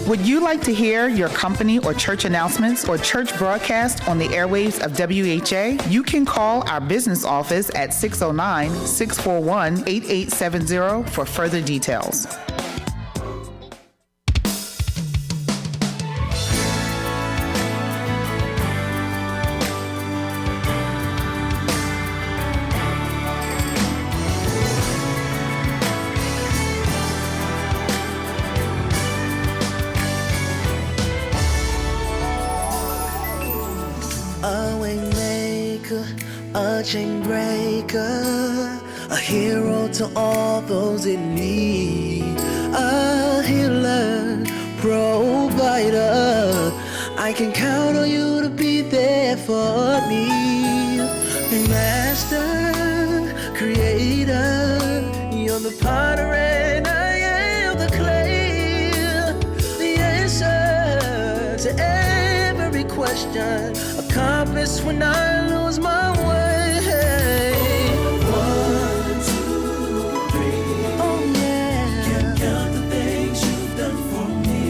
Would you like to hear your company or church announcements or church broadcast on the airwaves of WEHA? You can call our business office at 609-641-8870 for further details. A chain breaker, a hero to all those in need, a healer, provider. I can count on you to be there for me. Master, creator, you're the potter and I am the clay. The answer to every question, a compass when I lose my way. 1, 2, 3. Oh yeah. Can't count the things you've done for me.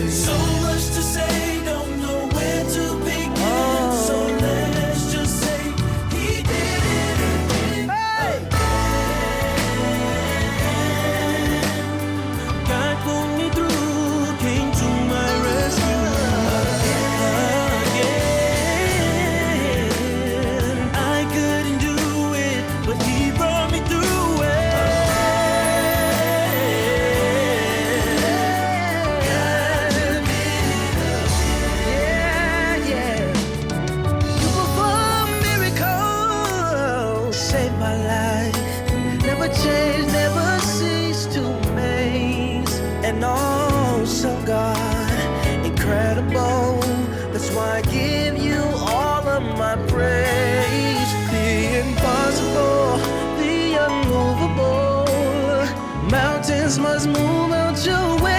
So much to say, don't know where to begin. So let's just say He did it again. Hey. God pulled me through, came to my rescue. Change, never cease to amaze. And also God, incredible. That's why I give you all of my praise. The impossible, the unmovable, mountains must move out your way.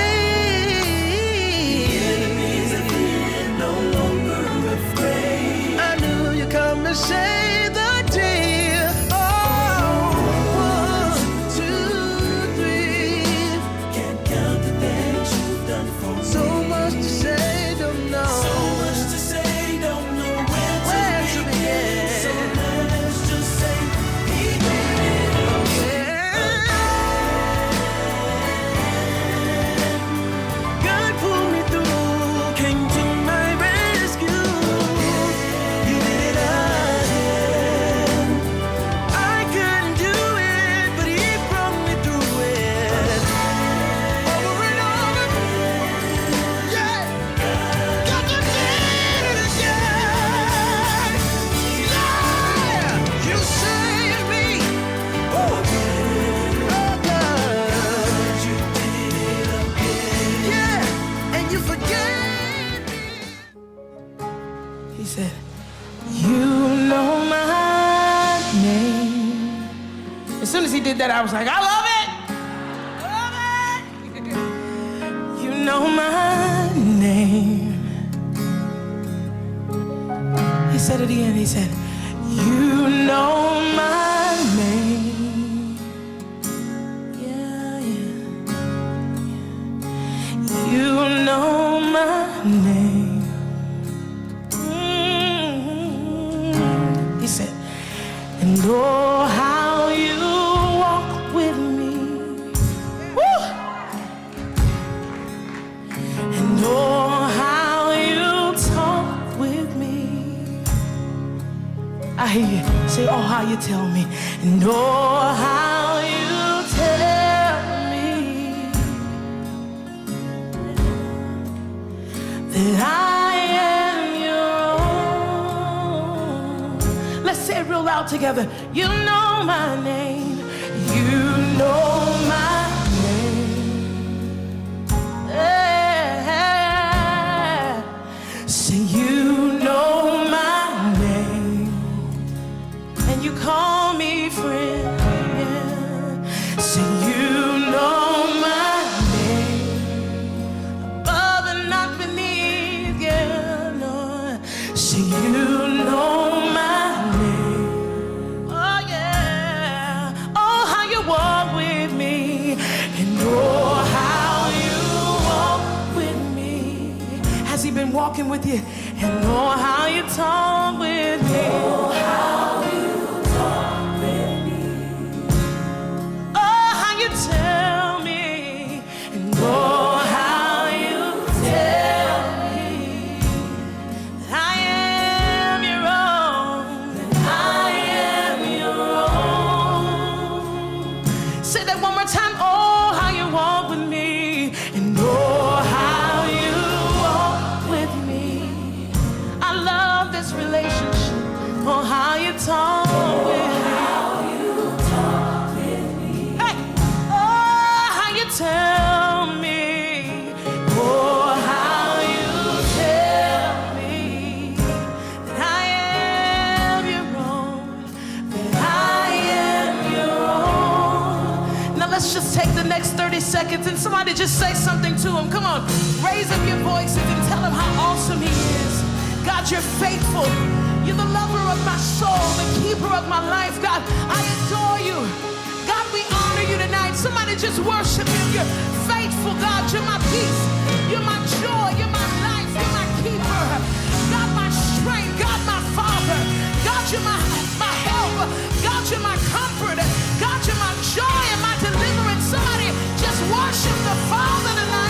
The enemies of fear no longer afraid. I knew you'd come and save the day. He said, you know my name. As soon as he did that, I was like, I love it. Love it. You know my name. He said it again. He said, you know my name. Yeah, yeah. You know my name. He said, and oh, how you walk with me. Woo! And oh, how you talk with me. I hear you say, oh, how you tell me. And oh, how you tell me that I am your own. Let's say it real loud together. You know my name. You know my name. Yeah. Say you know my name. And you call me friend. Yeah. Say you know my name. Above and not beneath. Yeah, no. Say you know my name. Oh yeah. walking with you. And oh, how you talk with me. Oh, how you talk with me. Oh, how you tell me. And oh, how you tell me that I am your own. That I am your own. Say that one more time. Oh, how you walk with me. And oh, how you walk with me. I love this relationship. Oh, how you talk with me. How you talk with me. Hey. Oh, how you tell me. Oh, how you tell me that I am your own. That I am your own. Now let's just take the next 30 seconds and somebody just say something to him. Come on, raise up your voices and tell him how awesome he is. God, you're faithful. You're the lover of my soul, the keeper of my life. God, I adore you. God, we honor you tonight. Somebody just worship him. You're faithful, God. You're my peace. You're my joy. You're my life. You're my keeper. God, my strength. God, my father. God, you're my help. God, you're my comfort. God, you're my joy and my deliverance. Somebody just worship the Father tonight.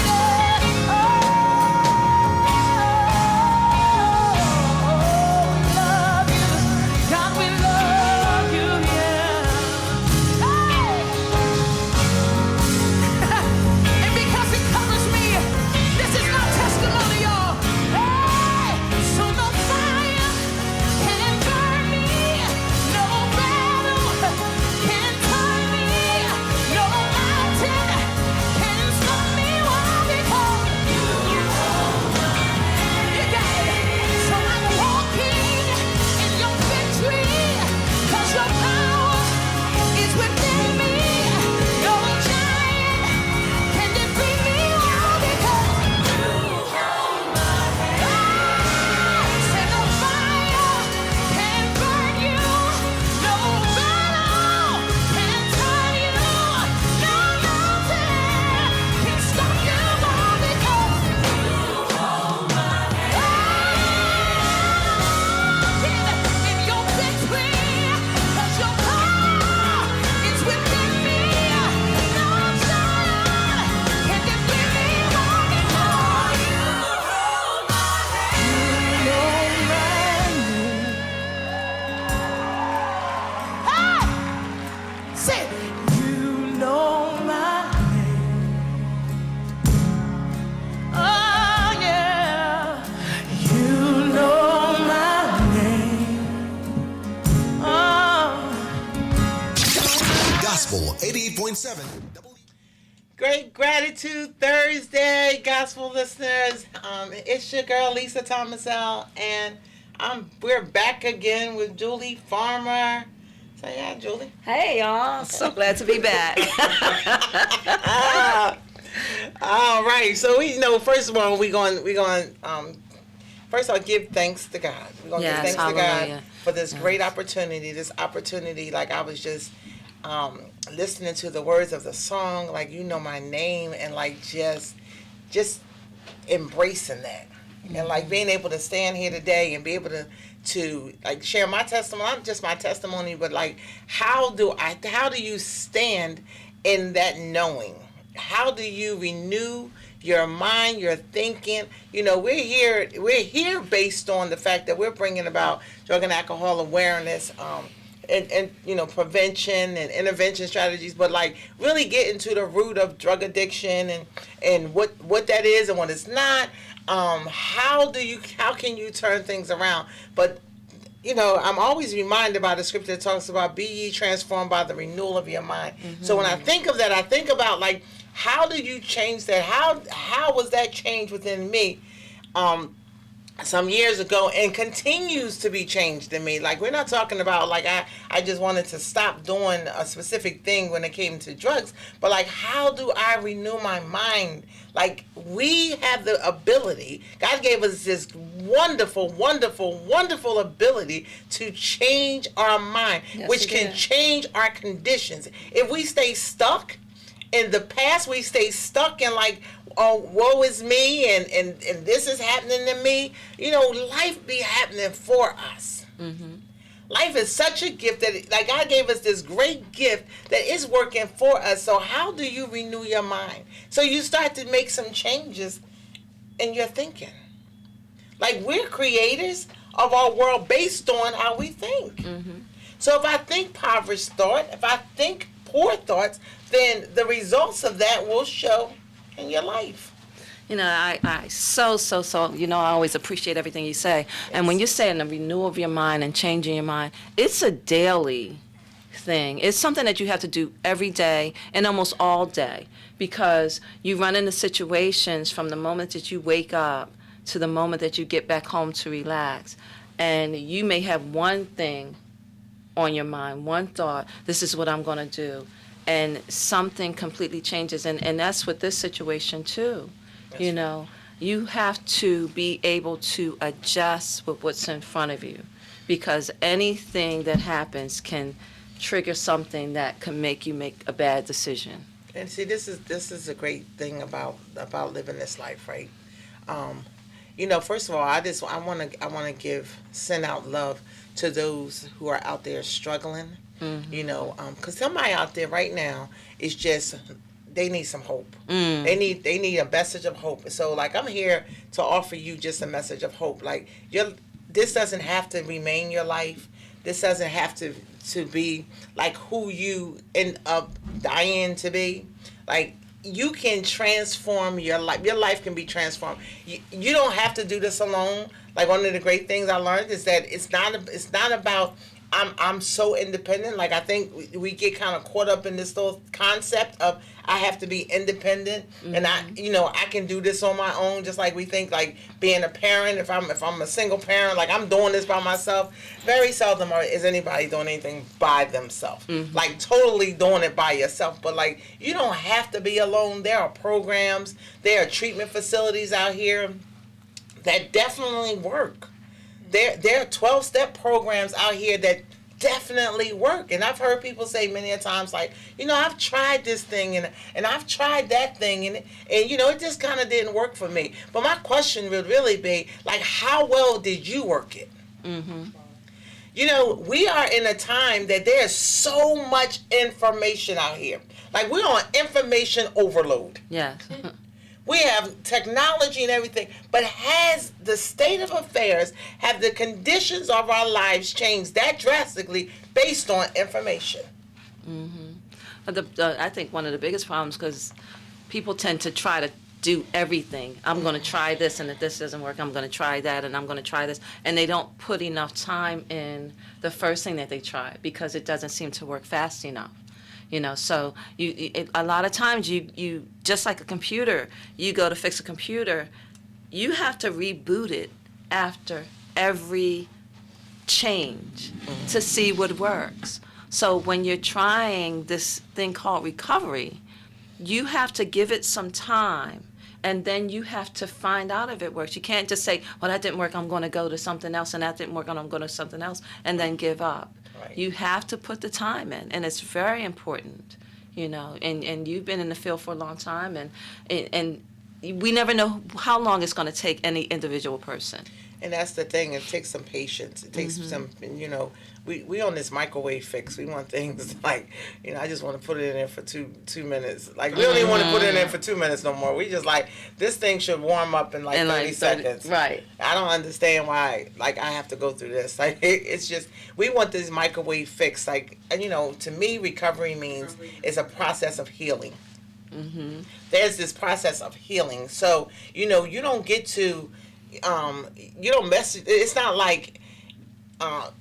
Gospel 88.7. Great Gratitude Thursday, gospel listeners. It's your girl Lisa Thomasell, and we're back again with Julie Farmer. Say hi, Julie. Hey, y'all. So glad to be back. All right. So first of all, first I'll give thanks to God. We're gonna give thanks to God for this great opportunity. This opportunity, like I was just listening to the words of the song, like you know my name, and like just embracing that, and like being able to stand here today and be able to like share my testimony, not just my testimony, but like how do you stand in that knowing? How do you renew your mind, your thinking? We're here based on the fact that we're bringing about drug and alcohol awareness, and prevention and intervention strategies, but like really getting to the root of drug addiction and what that is and what it's not. How can you turn things around? But I'm always reminded by the scripture that talks about be ye transformed by the renewal of your mind. Mm-hmm. So when I think of that, I think about like how do you change that? How was that changed within me? Some years ago, and continues to be changed in me. Like, we're not talking about like I just wanted to stop doing a specific thing when it came to drugs, but like how do I renew my mind? Like, we have the ability. God gave us this wonderful, wonderful, wonderful ability to change our mind, which can change our conditions. If we stay stuck in the past, we stay stuck in like woe is me, and this is happening to me. Life be happening for us. Mm-hmm. Life is such a gift that, like, God gave us this great gift that is working for us. So how do you renew your mind? So you start to make some changes in your thinking. Like, we're creators of our world based on how we think. Mm-hmm. So if I think impoverished thought, if I think poor thoughts, then the results of that will show in your life. I so, I always appreciate everything you say. Yes. And when you're saying the renewal of your mind and changing your mind, it's a daily thing. It's something that you have to do every day and almost all day, because you run into situations from the moment that you wake up to the moment that you get back home to relax. And you may have one thing on your mind, one thought, this is what I'm going to do. And something completely changes. And that's with this situation too. You have to be able to adjust with what's in front of you, because anything that happens can trigger something that can make you make a bad decision. And see, this is a great thing about living this life, right? First of all, I want to send out love to those who are out there struggling. Mm-hmm. Because somebody out there right now is just, they need some hope. Mm. They need a message of hope. So, like, I'm here to offer you just a message of hope. Like, this doesn't have to remain your life. This doesn't have to be like who you end up dying to be. Like, you can transform your life. Your life can be transformed. You don't have to do this alone. Like, one of the great things I learned is that it's not about I'm so independent. Like, I think we get kind of caught up in this little concept of I have to be independent, mm-hmm. and I can do this on my own. Just like we think, like, being a parent. If I'm a single parent, like, I'm doing this by myself. Very seldom is anybody doing anything by themselves. Mm-hmm. Like, totally doing it by yourself. But, like, you don't have to be alone. There are programs, there are treatment facilities out here that definitely work. There are 12-step programs out here that definitely work. And I've heard people say many a times, like, I've tried this thing and I've tried that thing and it just kind of didn't work for me. But my question would really be, like, how well did you work it? Mm-hmm. We are in a time that there's so much information out here. Like, we're on information overload. Yes. We have technology and everything, but has the state of affairs, have the conditions of our lives changed that drastically based on information? Mm-hmm. But I think one of the biggest problems, because people tend to try to do everything. I'm going to try this, and if this doesn't work, I'm going to try that, and I'm going to try this. And they don't put enough time in the first thing that they try because it doesn't seem to work fast enough. So a lot of times you just like a computer, you go to fix a computer, you have to reboot it after every change to see what works. So when you're trying this thing called recovery, you have to give it some time, and then you have to find out if it works. You can't just say, well, that didn't work, I'm going to go to something else, and that didn't work, I'm going to something else, and then give up. Right. You have to put the time in, and it's very important, and you've been in the field for a long time, and we never know how long it's going to take any individual person. And that's the thing. It takes some patience. It takes some, we on this microwave fix. We want things like, I just want to put it in there for two minutes. Like, we don't even want to put it in there for 2 minutes no more. We just like, this thing should warm up in 30 seconds. Right. I don't understand why, like, I have to go through this. Like, it's just, we want this microwave fix. Like, to me, recovery means it's a process of healing. Mm-hmm. There's this process of healing. So, you don't get to, you don't mess. It's not like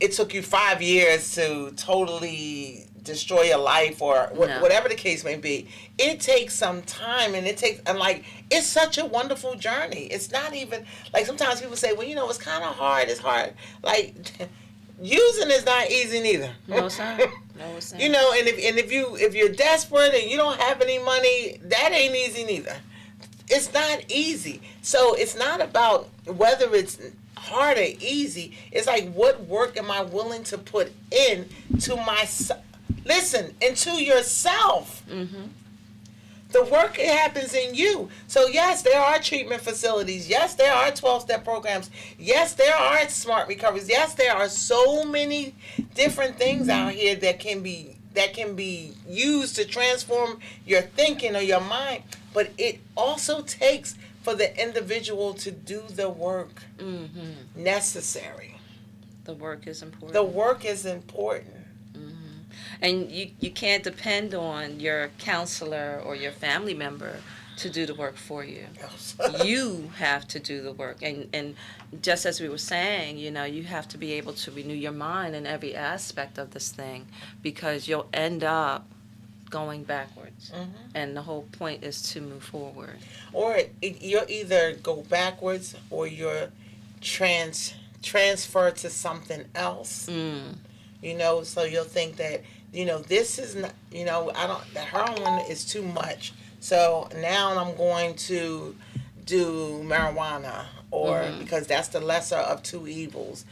it took you 5 years to totally destroy your life or whatever the case may be. It takes some time, and it's such a wonderful journey. It's not even like, sometimes people say, well, it's kind of hard. It's hard. Like, using is not easy neither. No, sir. No, sir. And if you're desperate and you don't have any money, that ain't easy neither. It's not easy. So it's not about whether it's hard or easy. It's like, what work am I willing to put in to myself? Listen, into yourself. Mm-hmm. The work, it happens in you. So yes, there are treatment facilities. Yes, there are 12-step programs. Yes, there are smart recoveries. Yes, there are so many different things out here that can be used to transform your thinking or your mind. But it also takes for the individual to do the work necessary. The work is important. The work is important. And you can't depend on your counselor or your family member to do the work for you. You have to do the work. And just as we were saying, you have to be able to renew your mind in every aspect of this thing, because you'll end up going backwards. And the whole point is to move forward. Or you'll either go backwards or you're transferred to something else. So you'll think that, this is not, the heroin is too much. So now I'm going to do marijuana, or because that's the lesser of two evils.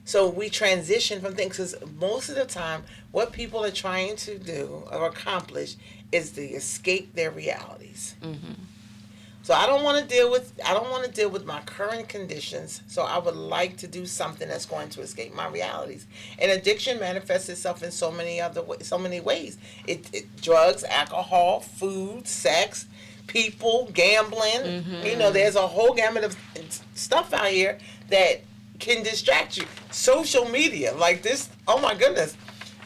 So we transition from things, because most of the time what people are trying to do or accomplish is to escape their realities. So I don't want to deal with my current conditions. So I would like to do something that's going to escape my realities. And addiction manifests itself in so many ways. It drugs, alcohol, food, sex, people, gambling. There's a whole gamut of stuff out here that can distract you. Social media, like this. Oh my goodness,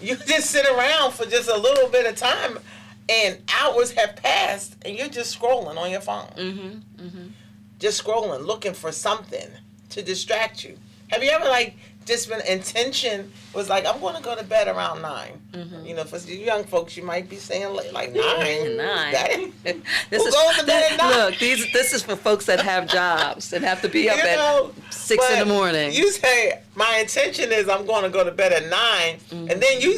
you just sit around for just a little bit of time, and hours have passed, and you're just scrolling on your phone. Just scrolling, looking for something to distract you. Have you ever, just been intention was like, I'm going to go to bed around 9. For you young folks, you might be saying like 9. 9. Who goes to bed at 9? Look, this is for folks that have jobs and have to be up at 6 in the morning. You say, my intention is I'm going to go to bed at 9, and then you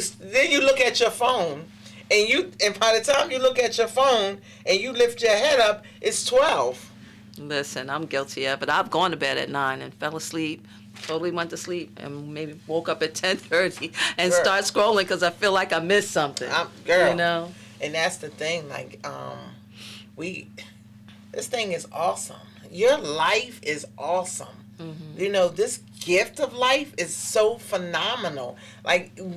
look at your phone. And by the time you look at your phone and you lift your head up, it's 12. Listen, I'm guilty of it. I've gone to bed at 9 and fell asleep, totally went to sleep, and maybe woke up at 10:30 and start scrolling because I feel like I missed something. Girl. And that's the thing. This thing is awesome. Your life is awesome. This gift of life is so phenomenal.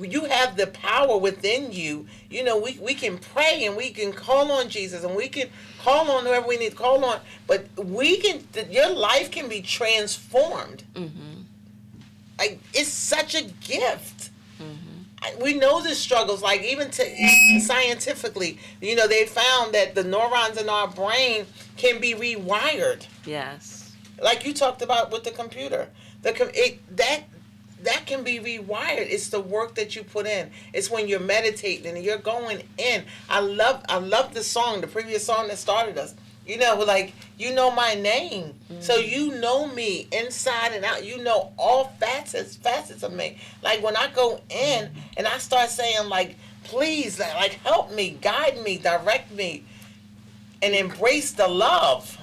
You have the power within you. We can pray and we can call on Jesus and we can call on whoever we need to call on. But your life can be transformed. It's such a gift. We know the struggles, even scientifically, they found that the neurons in our brain can be rewired. Yes. Like you talked about with the computer, that can be rewired. It's the work that you put in. It's when you're meditating and you're going in. I love the song, the previous song that started us. You know my name, so you know me inside and out. You know all facets of me. When I go in and I start saying please, help me, guide me, direct me, and embrace the love.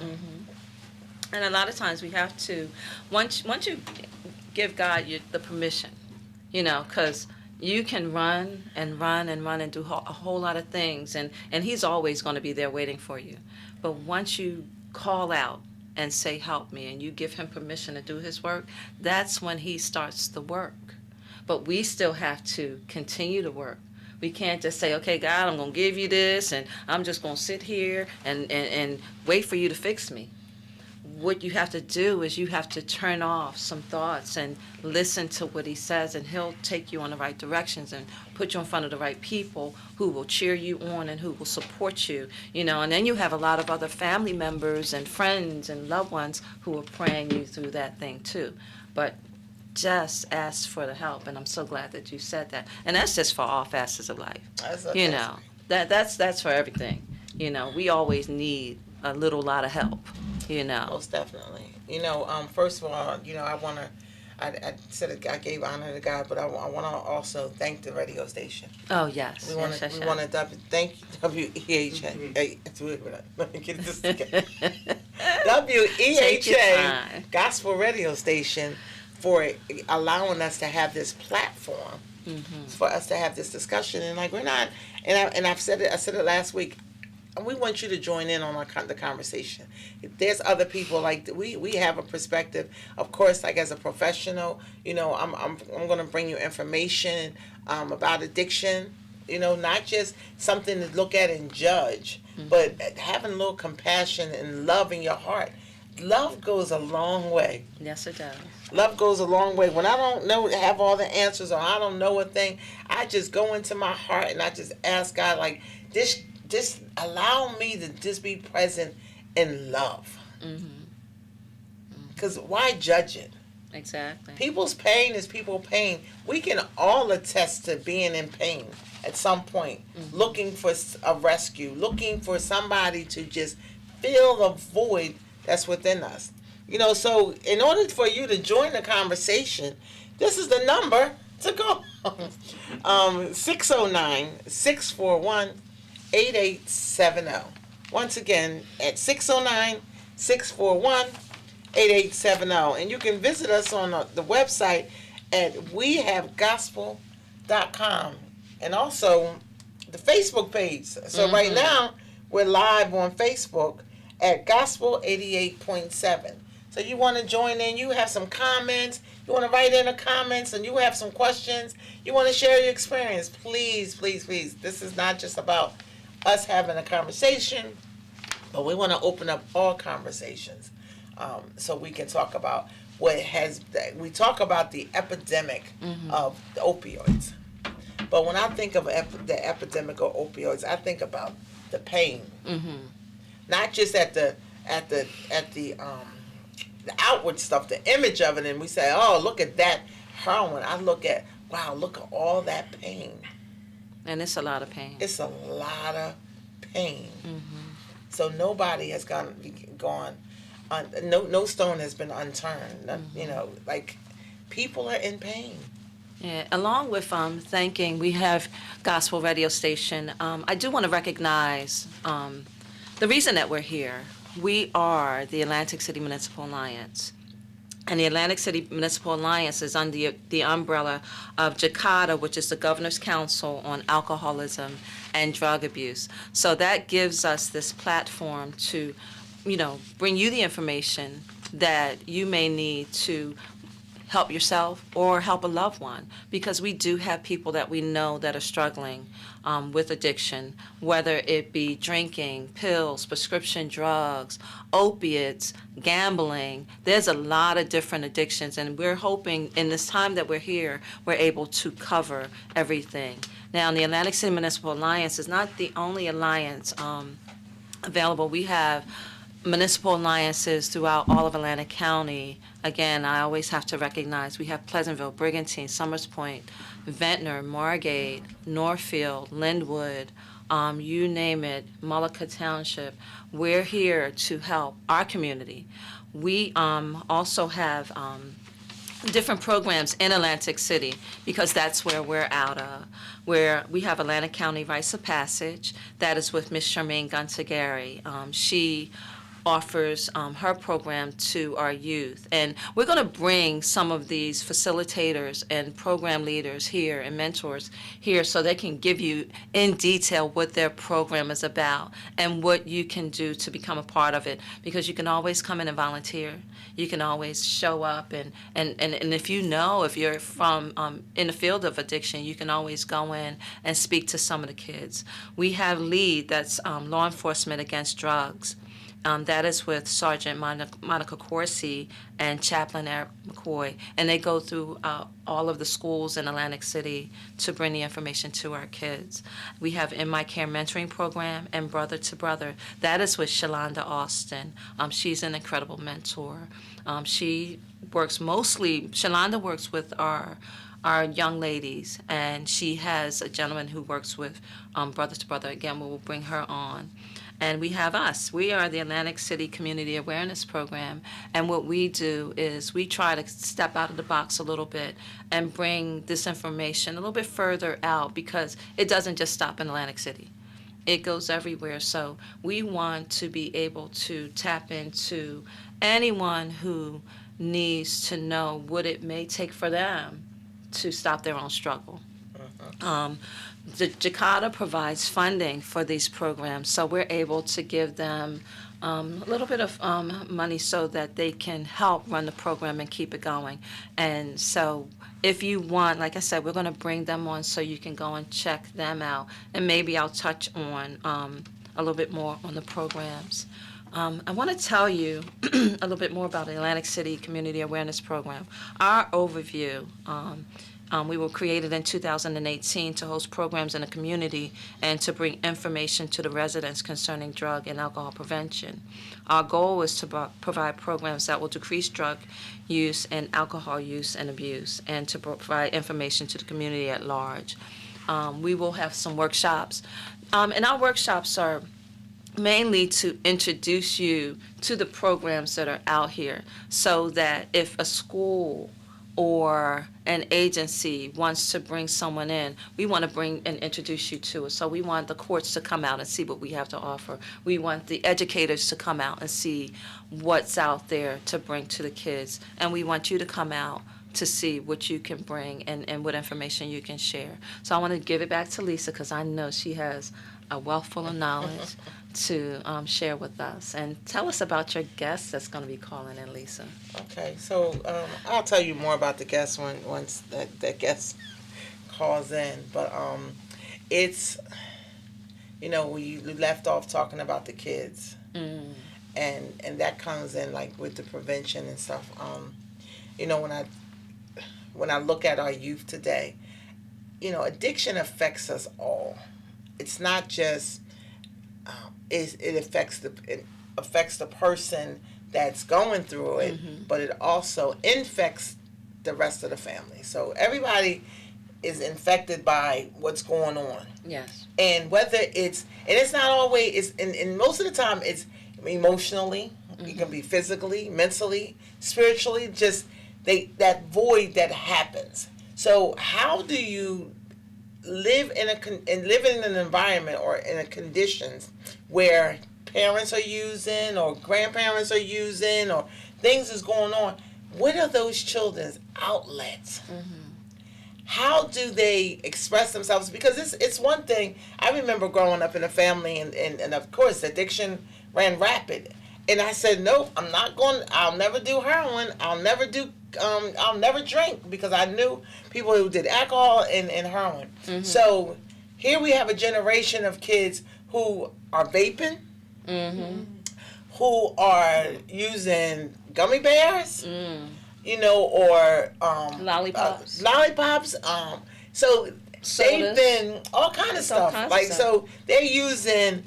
And a lot of times we have to, once you give God the permission, because you can run and do a whole lot of things, and he's always going to be there waiting for you. But once you call out and say, help me, and you give him permission to do his work, that's when he starts the work. But we still have to continue to work. We can't just say, okay, God, I'm going to give you this, and I'm just going to sit here and wait for you to fix me. What you have to do is you have to turn off some thoughts and listen to what he says, and he'll take you on the right directions and put you in front of the right people who will cheer you on and who will support you, and then you have a lot of other family members and friends and loved ones who are praying you through that thing too. But just ask for the help, and I'm so glad that you said that. And that's just for all facets of life. That's for everything. We always need a lot of help. Most definitely. First of all, I said I gave honor to God, but I want to also thank the radio station. Oh yes. We want to thank WEHA. Let me get this together. WEHA Gospel Radio Station for allowing us to have this platform, for us to have this discussion, and we're not. And I said it last week. we want you to join in on the conversation. If there's other people, like we have a perspective, of course, like as a professional, I'm going to bring you information about addiction, not just something to look at and judge, but having a little compassion and love in your heart. Love goes a long way. Yes, it does. Love goes a long way. When I don't have all the answers, or I don't know a thing, I just go into my heart and I just ask God, like, just allow me to just be present in love. Because why judge it? Exactly. People's pain is people's pain. We can all attest to being in pain at some point, looking for a rescue, looking for somebody to just fill the void that's within us. So in order for you to join the conversation, this is the number to go. 609-641-8870. Once again, at 609-641-8870. And you can visit us on the website at wehavegospel.com. And also the Facebook page. So right now, we're live on Facebook at Gospel 88.7. So you want to join in, you have some comments, you want to write in the comments, and you have some questions, you want to share your experience, please, please, please. This is not just about us having a conversation, but we want to open up all conversations so we can talk about we talk about the epidemic of the opioids. But when I think of the epidemic of opioids, I think about the pain. Not just at the outward stuff, the image of it, and we say, oh, look at that heroin. I look at, wow, look at all that pain. And it's a lot of pain. It's a lot of pain. So nobody has gone. No stone has been unturned. Like people are in pain. Yeah, along with thanking, we have Gospel Radio Station. I do want to recognize the reason that we're here. We are the Atlantic City Municipal Alliance. And the Atlantic City Municipal Alliance is under the umbrella of JCATA, which is the Governor's Council on Alcoholism and Drug Abuse. So that gives us this platform to, bring you the information that you may need to help yourself or help a loved one, because we do have people that we know that are struggling with addiction, whether it be drinking, pills, prescription drugs, opiates, gambling. There's a lot of different addictions, and we're hoping in this time that we're here, we're able to cover everything. Now, the Atlantic City Municipal Alliance is not the only alliance available. We have municipal alliances throughout all of Atlantic County. Again, I always have to recognize we have Pleasantville, Brigantine, Summers Point, Ventnor, Margate, Northfield, Linwood, you name it, Mullica Township. We're here to help our community. We also have different programs in Atlantic City, because that's where we're out of, where we have Atlantic County Rites of Passage. That is with Miss Charmaine Guntagary. She offers her program to our youth. And we're going to bring some of these facilitators and program leaders here and mentors here so they can give you in detail what their program is about and what you can do to become a part of it, because you can always come in and volunteer. You can always show up, and if you're from in the field of addiction, you can always go in and speak to some of the kids. We have LEAD, that's Law Enforcement Against Drugs. That is with Sergeant Monica Corsi and Chaplain Eric McCoy, and they go through all of the schools in Atlantic City to bring the information to our kids. We have In My Care Mentoring Program and Brother to Brother. That is with Shalonda Austin. She's an incredible mentor. Shalonda works with our young ladies, and she has a gentleman who works with Brother to Brother. Again, we will bring her on. And we have us. We are the Atlantic City Community Awareness Program, and what we do is we try to step out of the box a little bit and bring this information a little bit further out, because it doesn't just stop in Atlantic City. It goes everywhere. So we want to be able to tap into anyone who needs to know what it may take for them to stop their own struggle. The Jakarta provides funding for these programs, so we're able to give them a little bit of money so that they can help run the program and keep it going. And so if you want, like I said, we're going to bring them on so you can go and check them out. And maybe I'll touch on a little bit more on the programs. I want to tell you a little bit more about the Atlantic City Community Awareness Program. Our overview, we were created in 2018 to host programs in the community and to bring information to the residents concerning drug and alcohol prevention. Our goal is to provide programs that will decrease drug use and alcohol use and abuse, and to provide information to the community at large. We will have some workshops, and our workshops are mainly to introduce you to the programs that are out here, so that if a school or an agency wants to bring someone in, we want to bring and introduce you to it. So we want the courts to come out and see what we have to offer. We want the educators to come out and see what's out there to bring to the kids. And we want you to come out to see what you can bring and what information you can share. So I want to give it back to Lisa, because I know she has a wealth full of knowledge to share with us. And tell us about your guest that's going to be calling in, Lisa. Okay, so I'll tell you more about the guest once that guest calls in. But it's, we left off talking about the kids, and that comes in like with the prevention and stuff. When I look at our youth today, addiction affects us all. It's not just it affects the person that's going through it, but it also infects the rest of the family. So everybody is infected by what's going on. Yes. And whether it's not always, and most of the time it's emotionally, it can be physically, mentally, spiritually, just that void that happens. So how do you live in an environment or in a conditions where parents are using or grandparents are using or things is going on? What are those children's outlets? How do they express themselves? Because it's one thing. I remember growing up in a family, and of course addiction ran rapid. And I said, nope, I'll never do heroin. I'll never drink, because I knew people who did alcohol and heroin. So here we have a generation of kids who are vaping, who are using gummy bears, or lollipops. So Sodas. they've been all kind of stuff. So they're using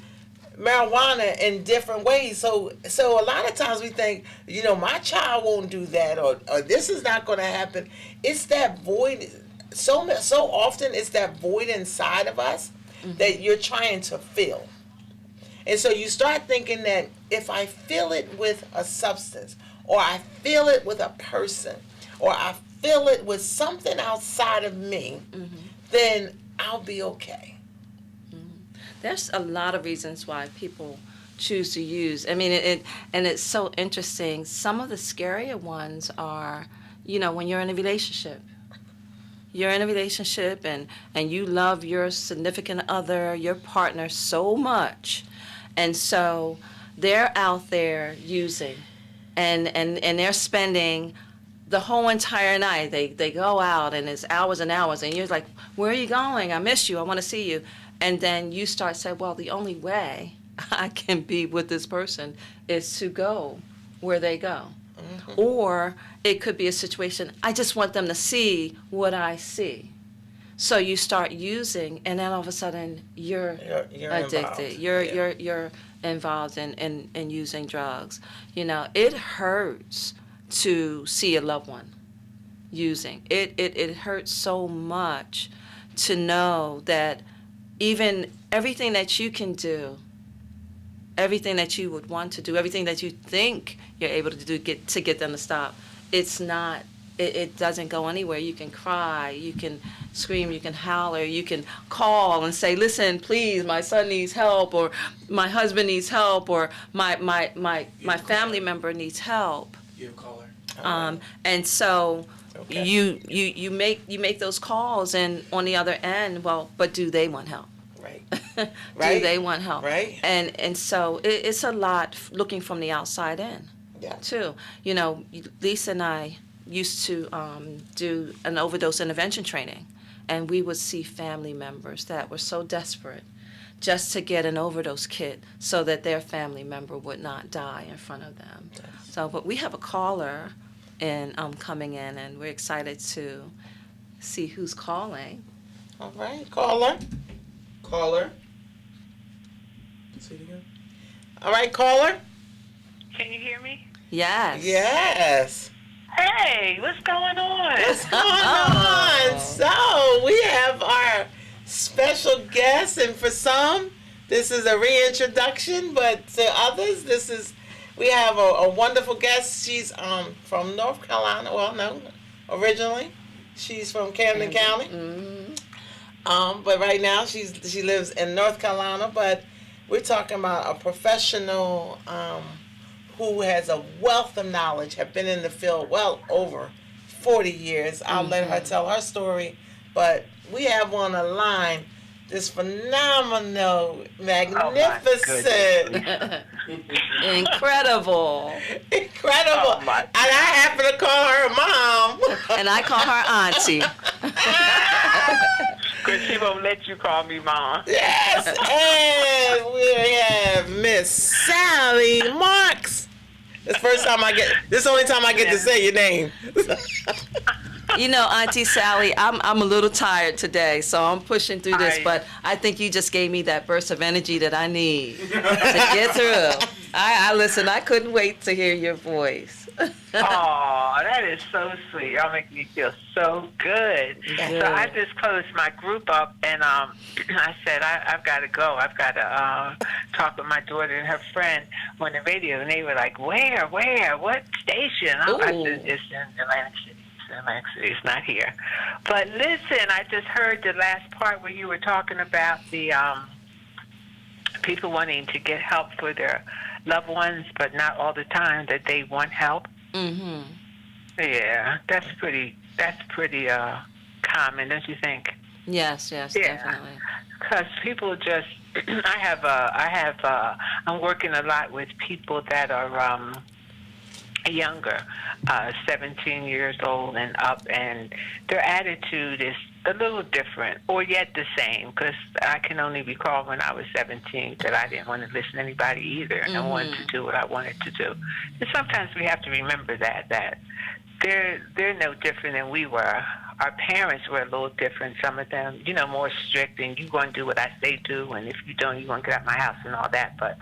marijuana in different ways. So a lot of times we think, my child won't do that, or this is not going to happen. It's that void. So often it's that void inside of us that you're trying to fill. And so you start thinking that if I fill it with a substance, or I fill it with a person, or I fill it with something outside of me, then I'll be okay. There's a lot of reasons why people choose to use. I mean, it's so interesting. Some of the scarier ones are, when you're in a relationship. You're in a relationship and you love your significant other, your partner so much. And so they're out there using and they're spending the whole entire night. They go out and it's hours and hours, and you're like, where are you going? I miss you. I want to see you. And then you start saying, well, the only way I can be with this person is to go where they go. Or it could be a situation, I just want them to see what I see. So you start using, and then all of a sudden you're addicted. Involved. You're involved in using drugs. It hurts to see a loved one using. It hurts so much to know that even everything that you can do, everything that you would want to do, everything that you think you're able to do to get them to stop, it's not. It doesn't go anywhere. You can cry, you can scream, you can holler, you can call and say, listen, please, my son needs help, or my husband needs help, or my family member needs help. You have a caller. And so Okay. you make those calls, and on the other end, well, but do they want help? Right. Do Right. they want help? Right. And so it's a lot looking from the outside in, Yeah. too. Lisa and I used to do an overdose intervention training, and we would see family members that were so desperate just to get an overdose kit so that their family member would not die in front of them. Yes. So, but we have a caller coming in, and we're excited to see who's calling. All right. Caller. Caller. See it again. All right, caller. Can you hear me? Yes. Yes. Hey, what's going on? What's going on? So we have our special guest, and for some, this is a reintroduction, but to others, we have a wonderful guest. She's from North Carolina. Well, no, originally she's from Camden County. Mm-hmm. But right now she lives in North Carolina. But we're talking about a professional who has a wealth of knowledge, have been in the field well over 40 years. I'll let her tell her story. But we have on the line this phenomenal, magnificent, Incredible. incredible, Oh, my. and I happen to call her mom. And I call her auntie. Because she won't let you call me mom. Yes, and we have Miss Sally Marks. This is the only time I get to say your name. Auntie Sally, I'm a little tired today, so I'm pushing through this, I- but I think you just gave me that burst of energy that I need to get through. I listen, I couldn't wait to hear your voice. Oh, that is so sweet. Y'all make me feel so good. Good. So I just closed my group up, and I said, I've got to go. I've got to talk with my daughter and her friend on the radio. And they were like, where, what station? I said, it's in Atlantic City. It's not here. But listen, I just heard the last part where you were talking about the people wanting to get help for their loved ones, but not all the time that they want help. Mm-hmm. Yeah, that's pretty common, don't you think? Yes, Yeah. definitely. Because people just, I'm working a lot with people that are younger, 17 years old and up, and their attitude is a little different, or yet the same, because I can only recall when I was 17 that I didn't want to listen to anybody either, and I wanted to do what I wanted to do. And sometimes we have to remember that they're no different than we were. Our parents were a little different, some of them, more strict, and you're going to do what I say do, and if you don't, you're going to get out of my house and all that. But,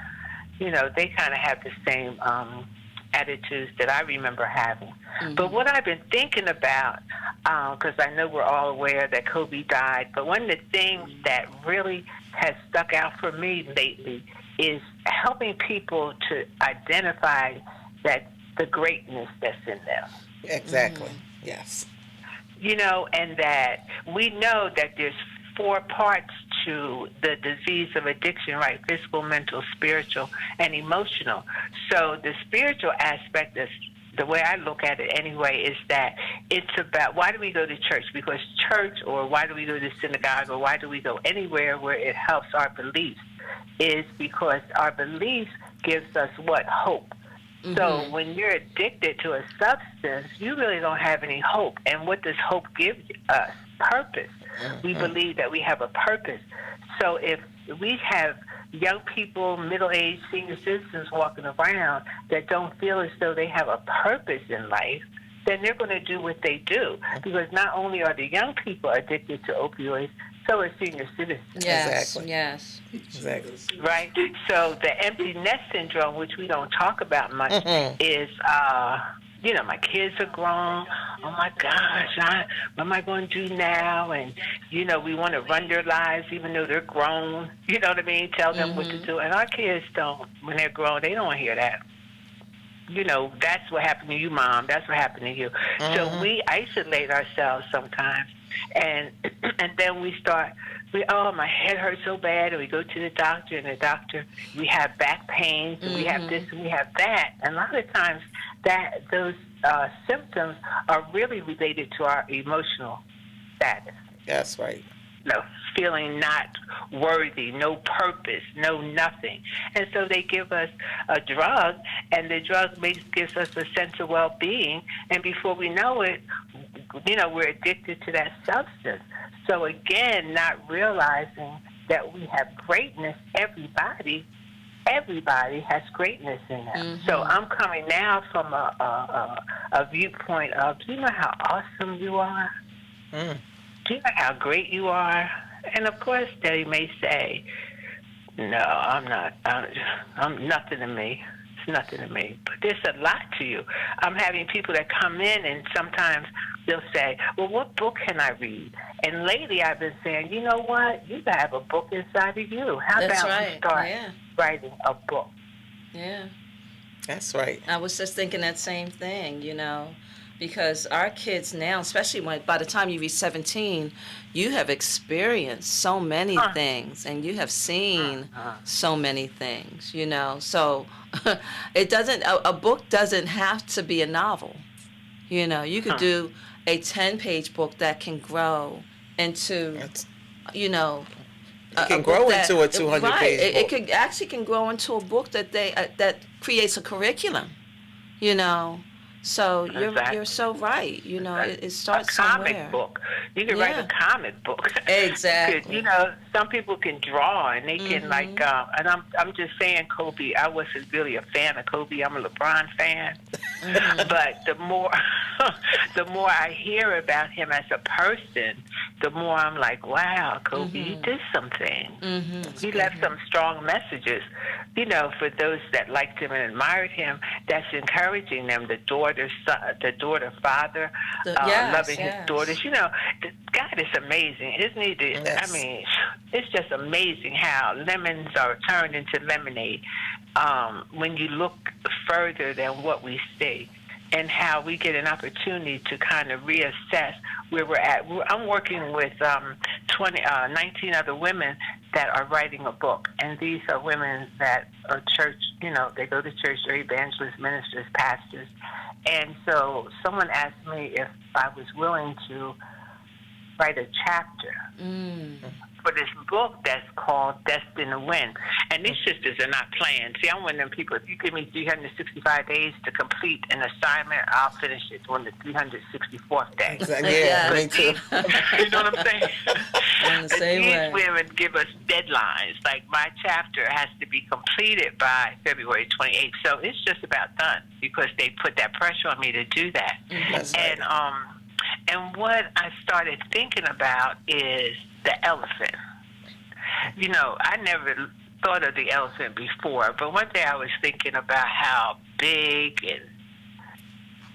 they kind of have the same attitudes that I remember having. Mm-hmm. But what I've been thinking about, because I know we're all aware that Kobe died, but one of the things that really has stuck out for me lately is helping people to identify the greatness that's in them. Exactly. Yes. And that we know that there's 4 parts to the disease of addiction, right? Physical, mental, spiritual, and emotional. So the spiritual aspect is, the way I look at it anyway, is that it's about, why do we go to church? Because church, or why do we go to synagogue, or why do we go anywhere where it helps our beliefs, is because our beliefs gives us what? Hope. Mm-hmm. So when you're addicted to a substance, you really don't have any hope. And what does hope give us? Purpose. Mm-hmm. We believe that we have a purpose. So if we have young people, middle-aged senior citizens walking around that don't feel as though they have a purpose in life, then they're going to do what they do. Because not only are the young people addicted to opioids, so are senior citizens. Yes, Exactly. yes. Exactly. Right? So the empty nest syndrome, which we don't talk about much, is, my kids are grown. Oh, my gosh, what am I going to do now? And, we want to run their lives even though they're grown. You know what I mean? Tell them what to do. And our kids don't, when they're grown, they don't hear that. That's what happened to you, Mom. That's what happened to you. So we isolate ourselves sometimes. And then we start my head hurts so bad, and we go to the doctor, and the doctor, we have back pains, and we have this, and we have that. And a lot of times, those symptoms are really related to our emotional status. That's right. Feeling not worthy, no purpose, no nothing. And so they give us a drug, and the drug gives us a sense of well-being, and before we know it, we're addicted to that substance. So again, not realizing that we have greatness. Everybody has greatness in them. So I'm coming now from a viewpoint of, do you know how awesome you are? Do you know how great you are? And of course, they may say, no, I'm not. I'm nothing to me. It's nothing to me. But there's a lot to you. I'm having people that come in, and sometimes they'll say, well, what book can I read? And lately I've been saying, you know what? You have a book inside of you. How about you start writing a book? Yeah. That's right. I was just thinking that same thing, because our kids now, especially by the time you reach 17, you have experienced so many things, and you have seen so many things, So it doesn't. A book doesn't have to be a novel. You could do a 10-page book that can grow into, It can grow into a 200-page book. It can grow into a book that that creates a curriculum, So you're so right. It starts somewhere. A comic book. You can write a comic book. Exactly. Some people can draw, and they can and I'm just saying, Kobe. I wasn't really a fan of Kobe. I'm a LeBron fan. But the more I hear about him as a person, the more I'm like, wow, Kobe, he did something. He left some strong messages. For those that liked him and admired him, that's encouraging them. The daughter, father, loving his daughters. God is amazing, isn't he? Yes. I mean, it's just amazing how lemons are turned into lemonade when you look further than what we see, and how we get an opportunity to kind of reassess where we're at. I'm working with 19 other women that are writing a book, and these are women that are church, they go to church, they're evangelists, ministers, pastors. And so someone asked me if I was willing to write a chapter for this book that's called Destined to Win. And these sisters are not playing. See, I'm one of them people, if you give me 365 days to complete an assignment, I'll finish it on the 364th day. Exactly. Yeah, me too. You know what I'm saying? In the same way. These women give us deadlines. Like, my chapter has to be completed by February 28th. So it's just about done, because they put that pressure on me to do that. That's right. And what I started thinking about is the elephant. I never thought of the elephant before, but one day I was thinking about how big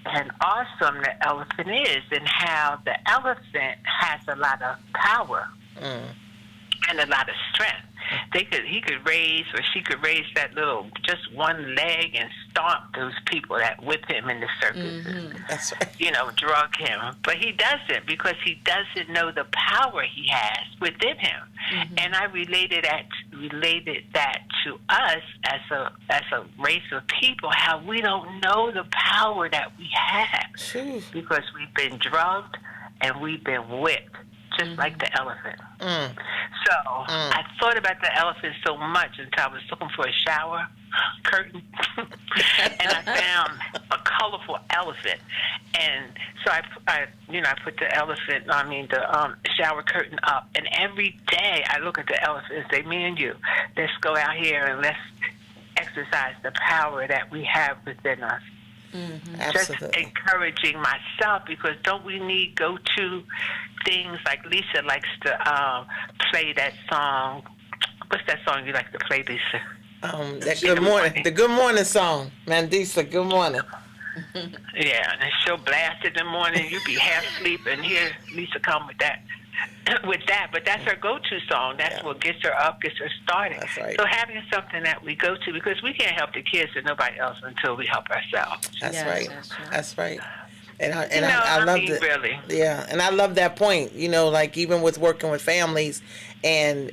and awesome the elephant is, and how the elephant has a lot of power and a lot of strength. He could raise, or she could raise that just one leg and stomp those people that whip him in the circuses. That's right. Drug him. But he doesn't, because he doesn't know the power he has within him. And I related that to us as a race of people, how we don't know the power that we have, because we've been drugged and we've been whipped, just like the elephant. So I thought about the elephant so much until I was looking for a shower curtain, and I found a colorful elephant. And so I put the shower curtain up, and every day I look at the elephant and say, me and you, let's go out here and let's exercise the power that we have within us. Just encouraging myself, because don't we need go-to things? Like Lisa likes to play that song. What's that song you like to play, Lisa? The Good Morning song. Mandisa, good morning. Yeah, and she'll blast it in the morning. You be half asleep, and here Lisa come with that. But that's her go-to song. That's what gets her up, gets her started. That's right. So having something that we go to, because we can't help the kids and nobody else until we help ourselves. That's right. That's right. I love it. Really. Yeah, and I love that point. Like even with working with families and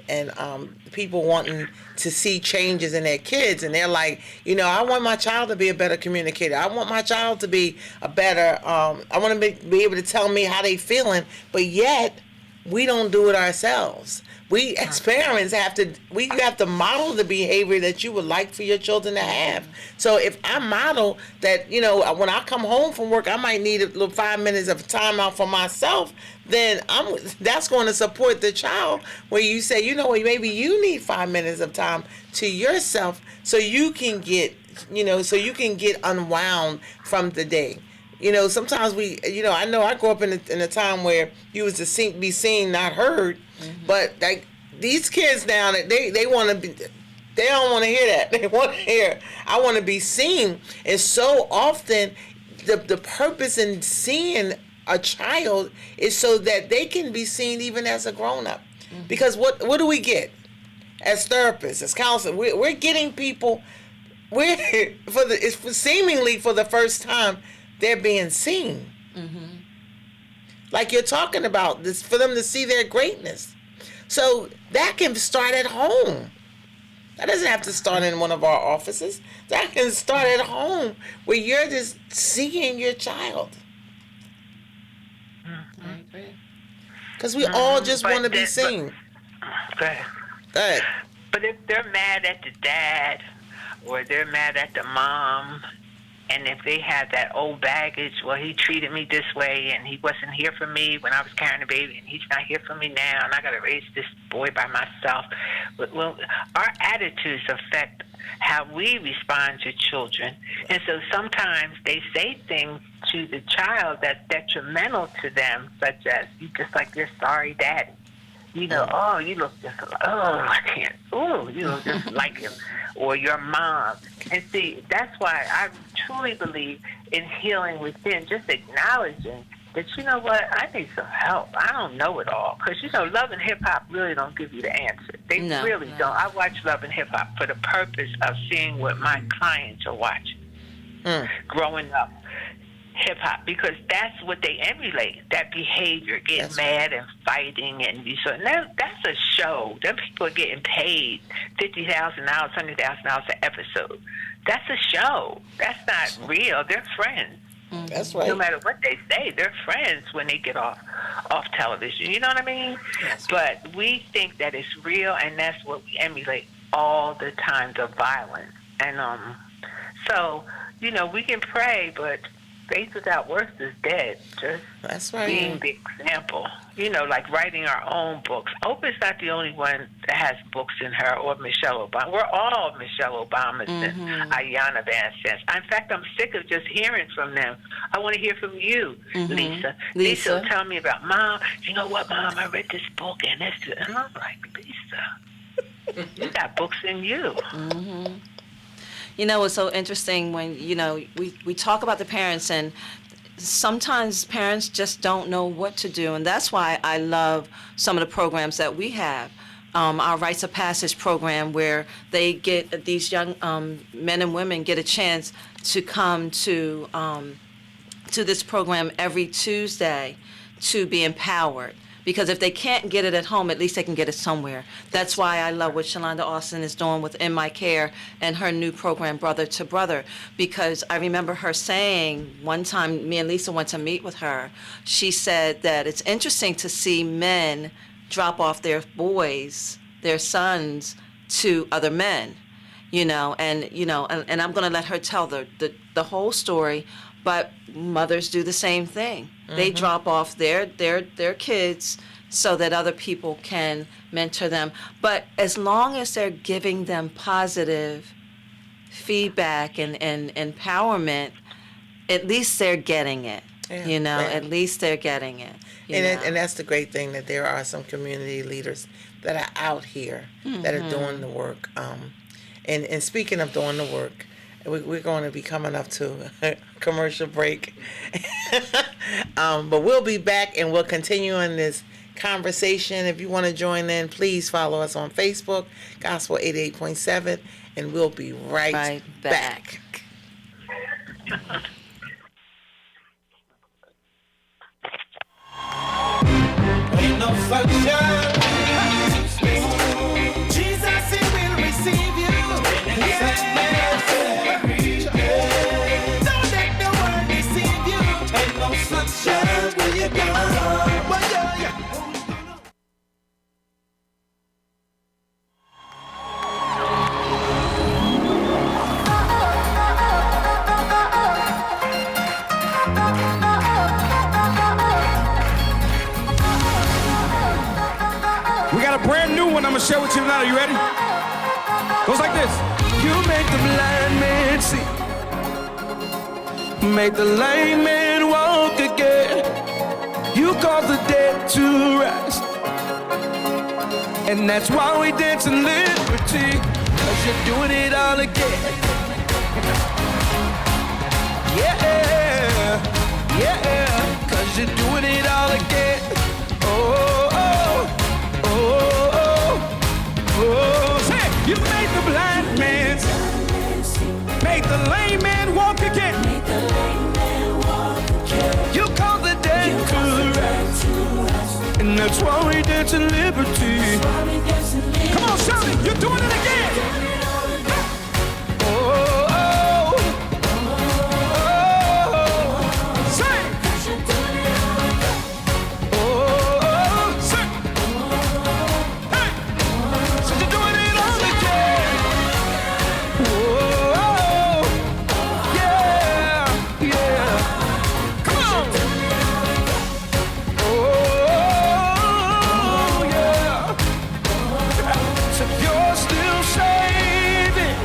people wanting to see changes in their kids, and they're like, I want my child to be a better communicator. I want my child to be a better. I want to be able to tell me how they feeling, but yet we don't do it ourselves. We as parents have to model the behavior that you would like for your children to have. So if I model that, when I come home from work, I might need a little 5 minutes of time out for myself, then that's going to support the child. Where you say, maybe you need 5 minutes of time to yourself so you can get, unwound from the day. Sometimes I know I grew up in a time where you was to be seen, not heard. But like these kids now, they want to be, they don't want to hear that. They want to hear, I want to be seen. And so often, the purpose in seeing a child is so that they can be seen even as a grown up. Because what do we get as therapists, as counselors? We're getting people. Seemingly for the first time, they're being seen. Like you're talking about this, for them to see their greatness. So that can start at home. That doesn't have to start in one of our offices. That can start at home where you're just seeing your child. I agree. Because we all just want to be seen. Go ahead. Go ahead. But if they're mad at the dad or they're mad at the mom, and if they have that old baggage, well, he treated me this way, and he wasn't here for me when I was carrying the baby, and he's not here for me now, and I got to raise this boy by myself. Well, our attitudes affect how we respond to children. And so sometimes they say things to the child that's detrimental to them, such as, you just like your sorry daddy. Oh, you look just like, I can't. Oh, you look just like him. Or your mom. And see, that's why I truly believe in healing within, just acknowledging that, you know what, I need some help. I don't know it all. Because, Love and Hip Hop really don't give you the answer. They really don't. I watch Love and Hip Hop for the purpose of seeing what my clients are watching. Growing up. Hip hop, because that's what they emulate, that behavior, getting mad and fighting, and that's a show. Them people are getting paid $50,000, $100,000 an episode. That's a show. That's not real. They're friends. That's right. No matter what they say, they're friends when they get off television. You know what I mean? Yes. But we think that it's real, and that's what we emulate all the time, the violence. And so we can pray, but faith without works is dead. Just that's right. Being the example. Like writing our own books. Oprah's not the only one that has books in her, or Michelle Obama. We're all Michelle Obamas and Ayanna Van Zandt. In fact, I'm sick of just hearing from them. I want to hear from you, Lisa. Lisa will tell me about, Mom, you know what, Mom, I read this book, and I'm like, Lisa, you got books in you. It's so interesting when, we talk about the parents, and sometimes parents just don't know what to do. And that's why I love some of the programs that we have. Our Rites of Passage program, where they get, these young men and women get a chance to come to this program every Tuesday to be empowered. Because if they can't get it at home, at least they can get it somewhere. That's why I love what Shalonda Austin is doing with In My Care and her new program, Brother to Brother. Because I remember her saying one time, me and Lisa went to meet with her, she said that it's interesting to see men drop off their boys, their sons, to other men, and I'm going to let her tell the whole story. But mothers do the same thing. They drop off their kids so that other people can mentor them. But as long as they're giving them positive feedback and empowerment, at least they're getting it. At least they're getting it. And that's the great thing, that there are some community leaders that are out here that are doing the work. And speaking of doing the work, we're going to be coming up to a commercial break. But we'll be back, and we'll continue on this conversation. If you want to join in, please follow us on Facebook, Gospel 88.7, and we'll be right back. no sunshine. Jesus, he will receive you. Don't let the world deceive you. Ain't no sunshine when you're gone. Well, yeah. We got a brand new one I'm gonna share with you tonight. Are you ready? Goes like this. You make the blind man see. Make the lame man walk again. You cause the dead to rise. And that's why we dance in liberty. Cause you're doing it all again. Yeah, yeah. Cause you're doing it all again. Oh, oh, oh, oh, oh. Say it. You made the blind man see. Make the lame man walk again. You call the dead to rise. And that's why we dance in liberty. Come on, shout it. You're doing it again. Oh, oh, oh, Say it. oh, oh. Say it. Hey. So you're doing it all again. Oh, yeah, yeah. Come on. Oh, yeah. So you're still saving.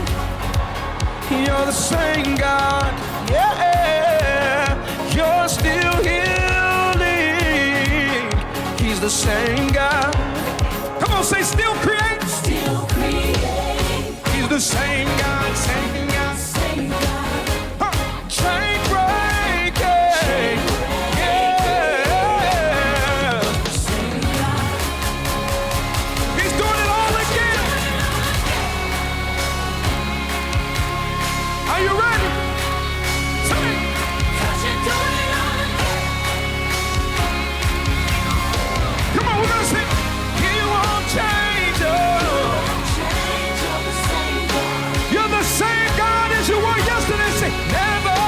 You're the same God. Yeah. You're still healing. He's the same God. Come on, say still create. He's the same God, same God. Huh. Chain breaking. Yeah. He's doing it all again. Are you ready? Say it. Come on, we're gonna sing. He won't change. Oh. You're the same God as you were yesterday. Say Never.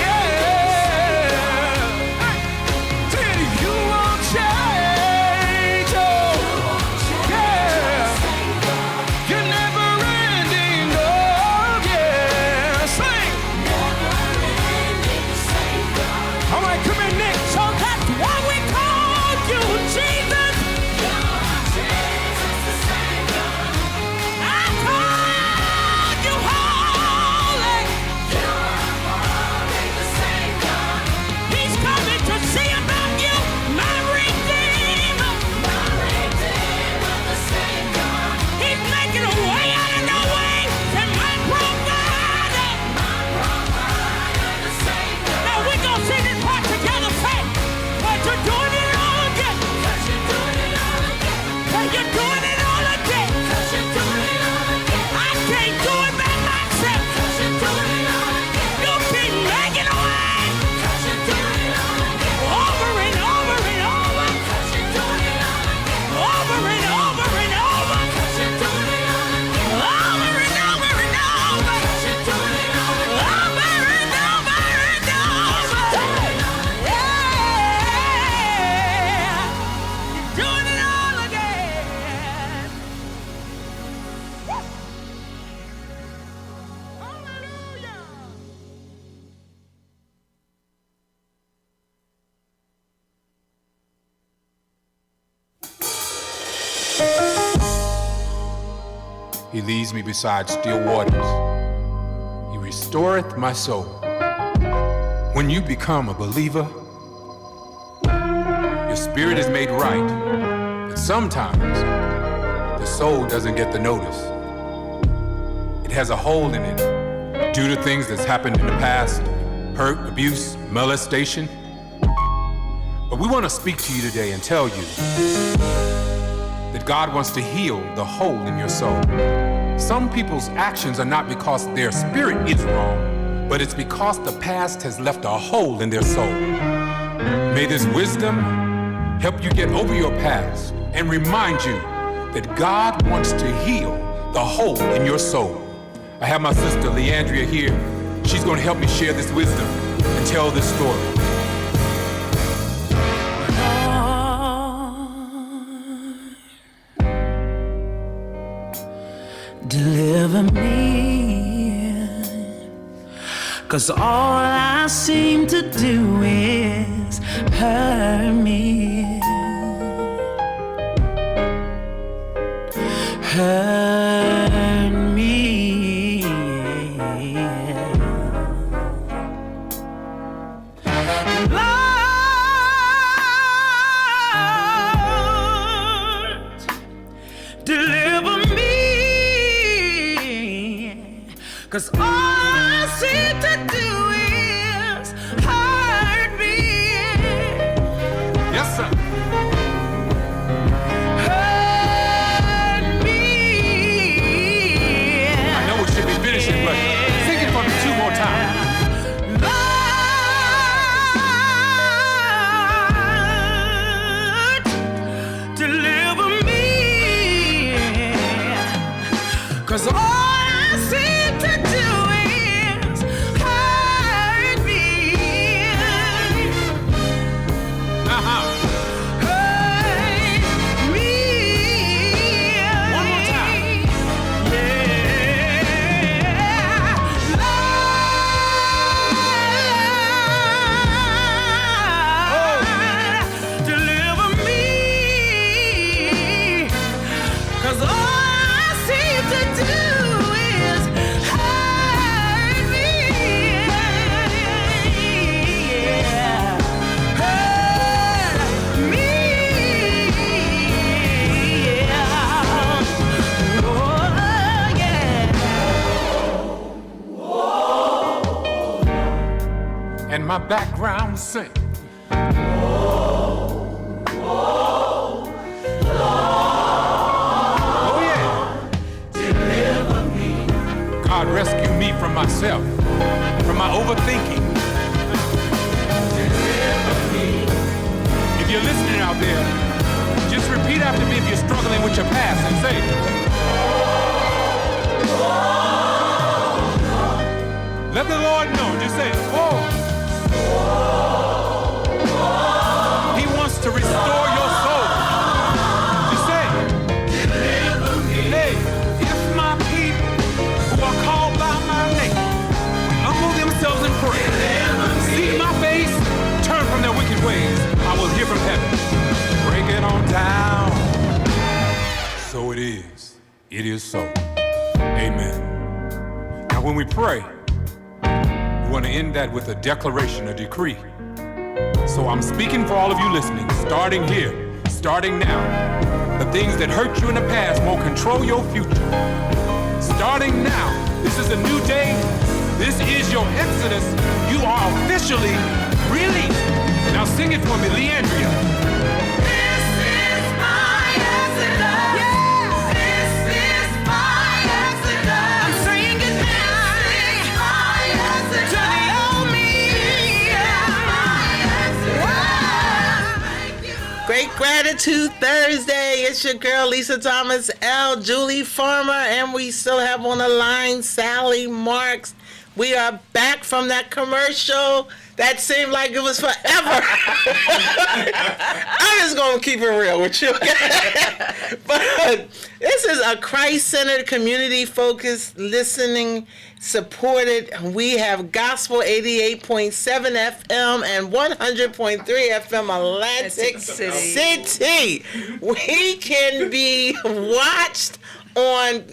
Yeah. hey. Say it. You won't change. Oh. Yeah. You're never ending. Oh, yeah. Sing. All right, come in, Nick. So that's why we call you Jesus. I call you holy. He's coming to see about you, my Redeemer. He's making a way out of no way, and my provider. Now we're gonna sing this part together, say, but you're doing it all again. But you're doing it all again. I can't do it by myself. You keep making a way. Over and over and over. Over and over and over. Over and over and over. Over and over and over. Yeah. You're doing it all again. Hallelujah. He leads me beside still waters. He restoreth my soul. When you become a believer, your spirit is made right. But sometimes the soul doesn't get the notice. It has a hole in it due to things that's happened in the past, hurt, abuse, molestation. But we want to speak to you today and tell you that God wants to heal the hole in your soul. Some people's actions are not because their spirit is wrong, but it's because the past has left a hole in their soul. May this wisdom help you get over your past, and remind you that God wants to heal the hole in your soul. I have my sister Leandria here. She's going to help me share this wisdom and tell this story. Deliver me, 'cause all I seem to do is hurt me, hurt me. Lord, deliver me, 'cause all I seem to do is hurt me. Yes, sir. Hurt me. I know we should be finishing, but sing it for me 2 more times. Lord, deliver me, 'cause all I seem to do is hurt me. Uh-huh. Hurt me. One more time. Yeah. Lord, deliver me, 'cause all I seem to do is hurt me. Hurt me. Oh, yeah. And my background sing. Oh yeah. Deliver me. God rescue me from myself, from my overthinking. Deliver me. If you're listening out there, just repeat after me if you're struggling with your past and say, let the Lord know. Just say, oh. He wants to restore your soul. Just say, deliver me. Hey, if my people who are called by my name humble themselves and pray, seek my face, turn from their wicked ways, I will hear from heaven. Break it on down. So it is. It is so. Amen. Now when we pray, we want to end that with a declaration, a decree. So I'm speaking for all of you listening, starting here, starting now. The things that hurt you in the past won't control your future. Starting now, this is a new day. This is your exodus. You are officially released. Now sing it for me, Leandria. This is my exodus. Yeah. This is my exodus. I'm saying it now. This is my exodus. To the old me. This is my exodus. Great Gratitude Thursday. It's your girl Lisa Thomas L. Julie Farmer, and we still have on the line Sally Marks. We are back from that commercial that seemed like it was forever. I'm just gonna keep it real with you. But this is a Christ-centered, community-focused, listening, supported. We have Gospel 88.7 FM and 100.3 FM Atlantic City. We can be watched on,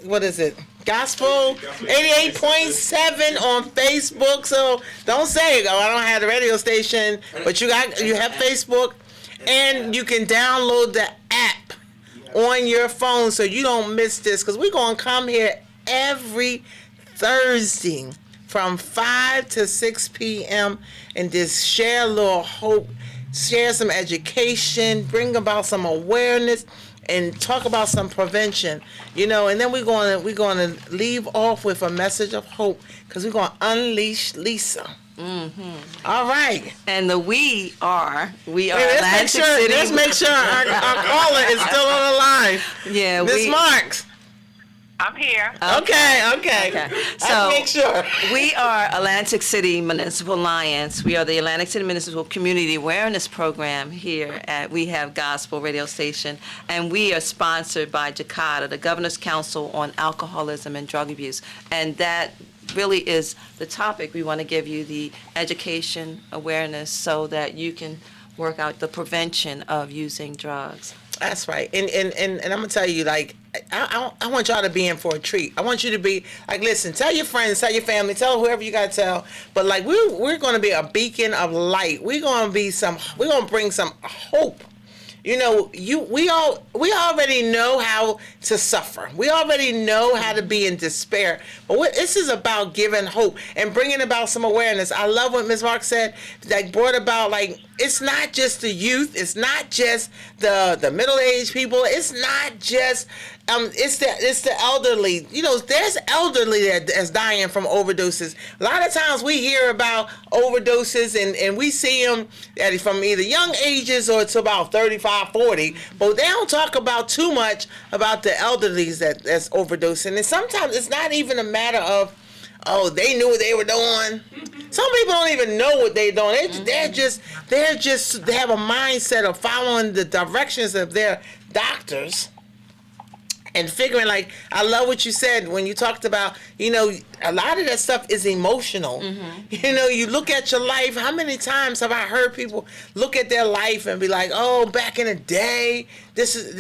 what is it? Gospel 88.7 on Facebook. So don't say, oh, I don't have the radio station, but you have Facebook, and you can download the app on your phone so you don't miss this, because we're going to come here every Thursday from 5 to 6 p.m. and just share a little hope, share some education, bring about some awareness, and talk about some prevention, and then we're going to leave off with a message of hope, because we're going to unleash Lisa. All right. And we are Hey, Atlantic City. let's make sure our caller is still on the line. Yeah, Miss Marks. I'm here. Okay. So make sure. we are Atlantic City Municipal Alliance. We are the Atlantic City Municipal Community Awareness Program here at We Have Gospel Radio Station, and we are sponsored by JACADA, the Governor's Council on Alcoholism and Drug Abuse, and that really is the topic. We want to give you the education awareness so that you can work out the prevention of using drugs. That's right. And I'm gonna tell you, like, I want y'all to be in for a treat. I want you to be like, listen, tell your friends, tell your family, tell whoever you gotta tell. But like, we're gonna be a beacon of light. We're gonna bring some hope. You know, we already know how to suffer. We already know how to be in despair. But this is about giving hope and bringing about some awareness. I love what Ms. Mark said, like, brought about, like, it's not just the youth. It's not just the middle-aged people. It's not just it's the elderly. You know, there's elderly that's dying from overdoses. A lot of times we hear about overdoses and we see them from either young ages or to about 35, 40. But they don't talk about too much about the elderly that's overdosing. And sometimes it's not even a matter of, oh, they knew what they were doing. Some people don't even know what they're doing. They have a mindset of following the directions of their doctors and figuring, like, I love what you said when you talked about, you know, a lot of that stuff is emotional. You know, you look at your life. How many times have I heard people look at their life and be like, oh, back in the day, this is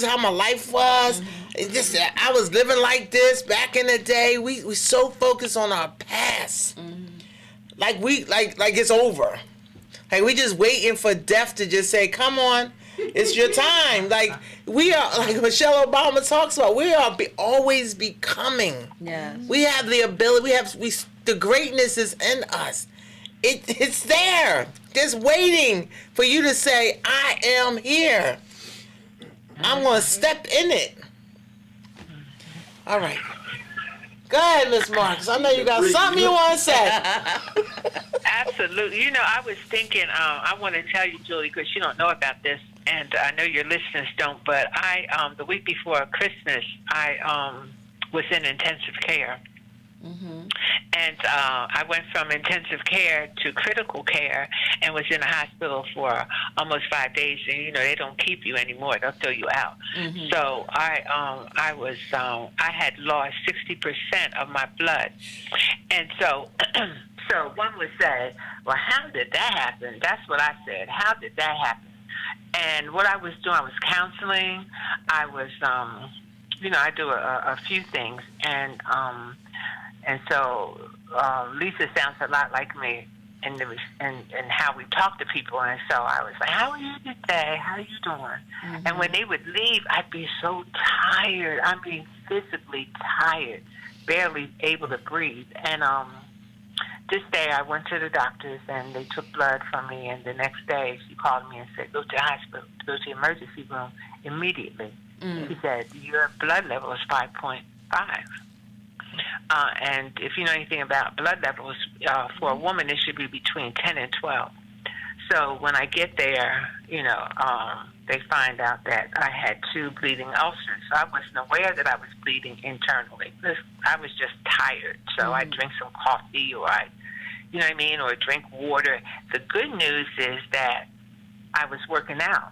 how my life was. I was living like this back in the day. We so focused on our past. Like it's over. Like we just waiting for death to just say, come on, it's your time. Like we are, like Michelle Obama talks about, we are always becoming. Yes. We have the ability, the greatness is in us. It's there, just waiting for you to say, I am here. I'm going to step in it. All right. Go ahead, Miss Marks. I know you got something you want to say. Absolutely. You know, I was thinking, I want to tell you, Julie, because you don't know about this, and I know your listeners don't, but the week before Christmas, I was in intensive care. And I went from intensive care to critical care and was in the hospital for almost 5 days. And, you know, they don't keep you anymore. They'll throw you out. So I had lost 60% of my blood. And so, so one would say, well, how did that happen? That's what I said. How did that happen? And what I was doing, I was counseling. I was, you know, I do a few things. And so Lisa sounds a lot like me in how we talk to people. And so I was like, how are you today? How are you doing? And when they would leave, I'd be so tired. I mean, physically tired, barely able to breathe. And this day I went to the doctors and they took blood from me. And the next day she called me and said, go to the hospital, go to the emergency room immediately. She said, your blood level is 5.5. And if you know anything about blood levels, for a woman, it should be between 10 and 12. So when I get there, you know, they find out that I had 2 bleeding ulcers. So I wasn't aware that I was bleeding internally. I was just tired. So I drink some coffee or you know what I mean, or drink water. The good news is that I was working out.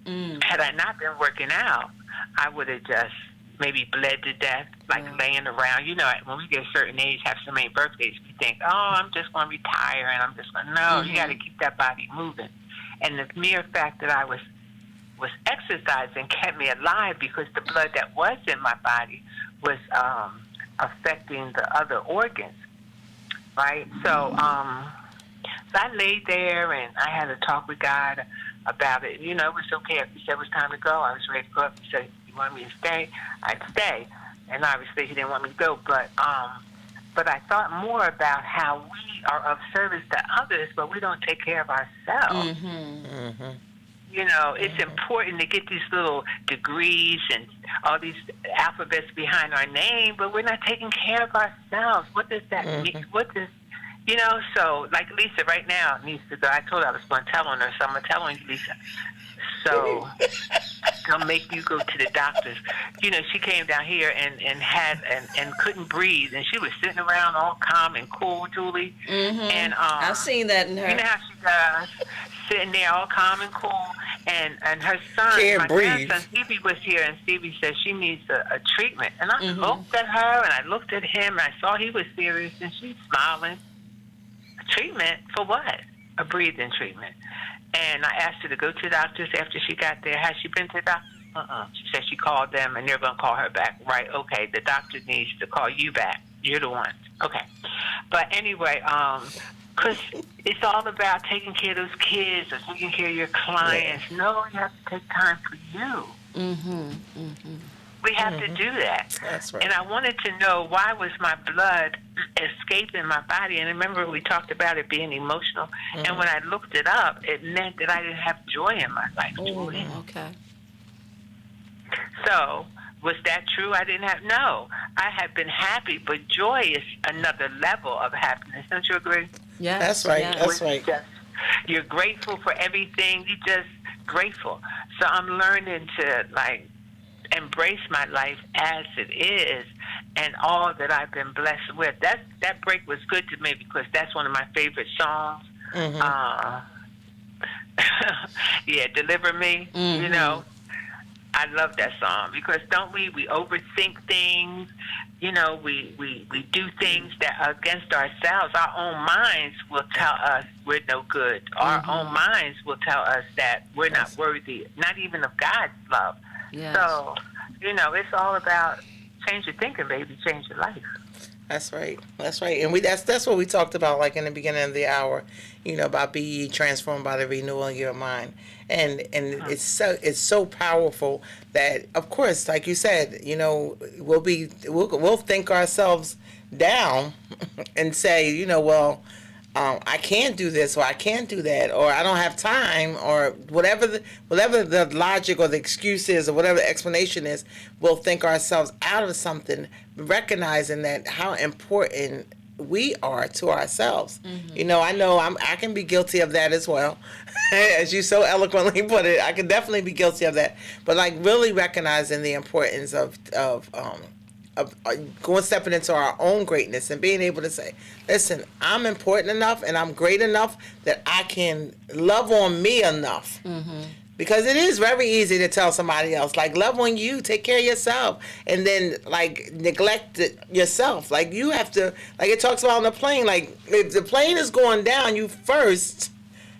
Had I not been working out, I would have just maybe bled to death, like laying around. You know, when we get a certain age, have so many birthdays, we think, oh, I'm just going to retire and I'm just going to, no, you got to keep that body moving. And the mere fact that I was exercising kept me alive because the blood that was in my body was affecting the other organs, right? So, so I laid there and I had a talk with God about it. You know, it was okay. If he said it was time to go, I was ready to go. If he said he wanted me to stay, I'd stay. And obviously he didn't want me to go. But I thought more about how we are of service to others, but we don't take care of ourselves. You know, it's important to get these little degrees and all these alphabets behind our name, but we're not taking care of ourselves. What does that mean? What does You know, so like Lisa right now needs to go. I told her I was going to tell on her, so I'm going to tell on you, Lisa. So I'll make you go to the doctors. You know, she came down here and had and couldn't breathe, and she was sitting around all calm and cool, Julie. Mm-hmm. And I've seen that in her. You know how she does, sitting there all calm and cool. And her son, Can't my breathe. grandson Stevie was here, and Stevie said she needs a treatment. And I looked at her, and I looked at him, and I saw he was serious, and she's smiling. A treatment for what? A breathing treatment. And I asked her to go to the doctors after she got there. Has she been to the doctor? She said she called them, and they're going to call her back. Right, okay, the doctor needs to call you back. You're the one. Okay. But anyway, because it's all about taking care of those kids or taking care of your clients. Yeah. No, you have to take time for you. Mm-hmm. Mm-hmm. We have to do that. That's right. And I wanted to know, why was my blood escaping my body? And remember, we talked about it being emotional. Mm-hmm. And when I looked it up, it meant that I didn't have joy in my life. Oh, okay. So, was that true? I didn't have, no. I have been happy, but joy is another level of happiness. Don't you agree? Yeah, that's right. Yes. That's right. You're grateful for everything. You're just grateful. So I'm learning to, like, embrace my life as it is and all that I've been blessed with. That break was good to me because that's one of my favorite songs. Mm-hmm. Yeah, Deliver Me, you know. I love that song because don't we overthink things, you know, we do things that are against ourselves. Our own minds will tell us we're no good. Our own minds will tell us that we're not worthy, not even of God's love. Yes. So, you know, it's all about change your thinking, baby, change your life. That's right. That's right. And that's what we talked about, like in the beginning of the hour, you know, about be ye transformed by the renewal of your mind. And it's so powerful that, of course, like you said, you know, we'll think ourselves down and say, you know, well, I can't do this, or I can't do that, or I don't have time, or whatever the logic or the excuse is, or whatever the explanation is. We'll think ourselves out of something, recognizing that how important we are to ourselves. Mm-hmm. You know I can be guilty of that as well. As you so eloquently put it, I can definitely be guilty of that. But like really recognizing the importance of stepping into our own greatness and being able to say, listen, I'm important enough and I'm great enough that I can love on me enough. Mm-hmm. Because it is very easy to tell somebody else, like, love on you, take care of yourself, and then, like, neglect yourself. Like, you have to, like it talks about on the plane, like, if the plane is going down, you first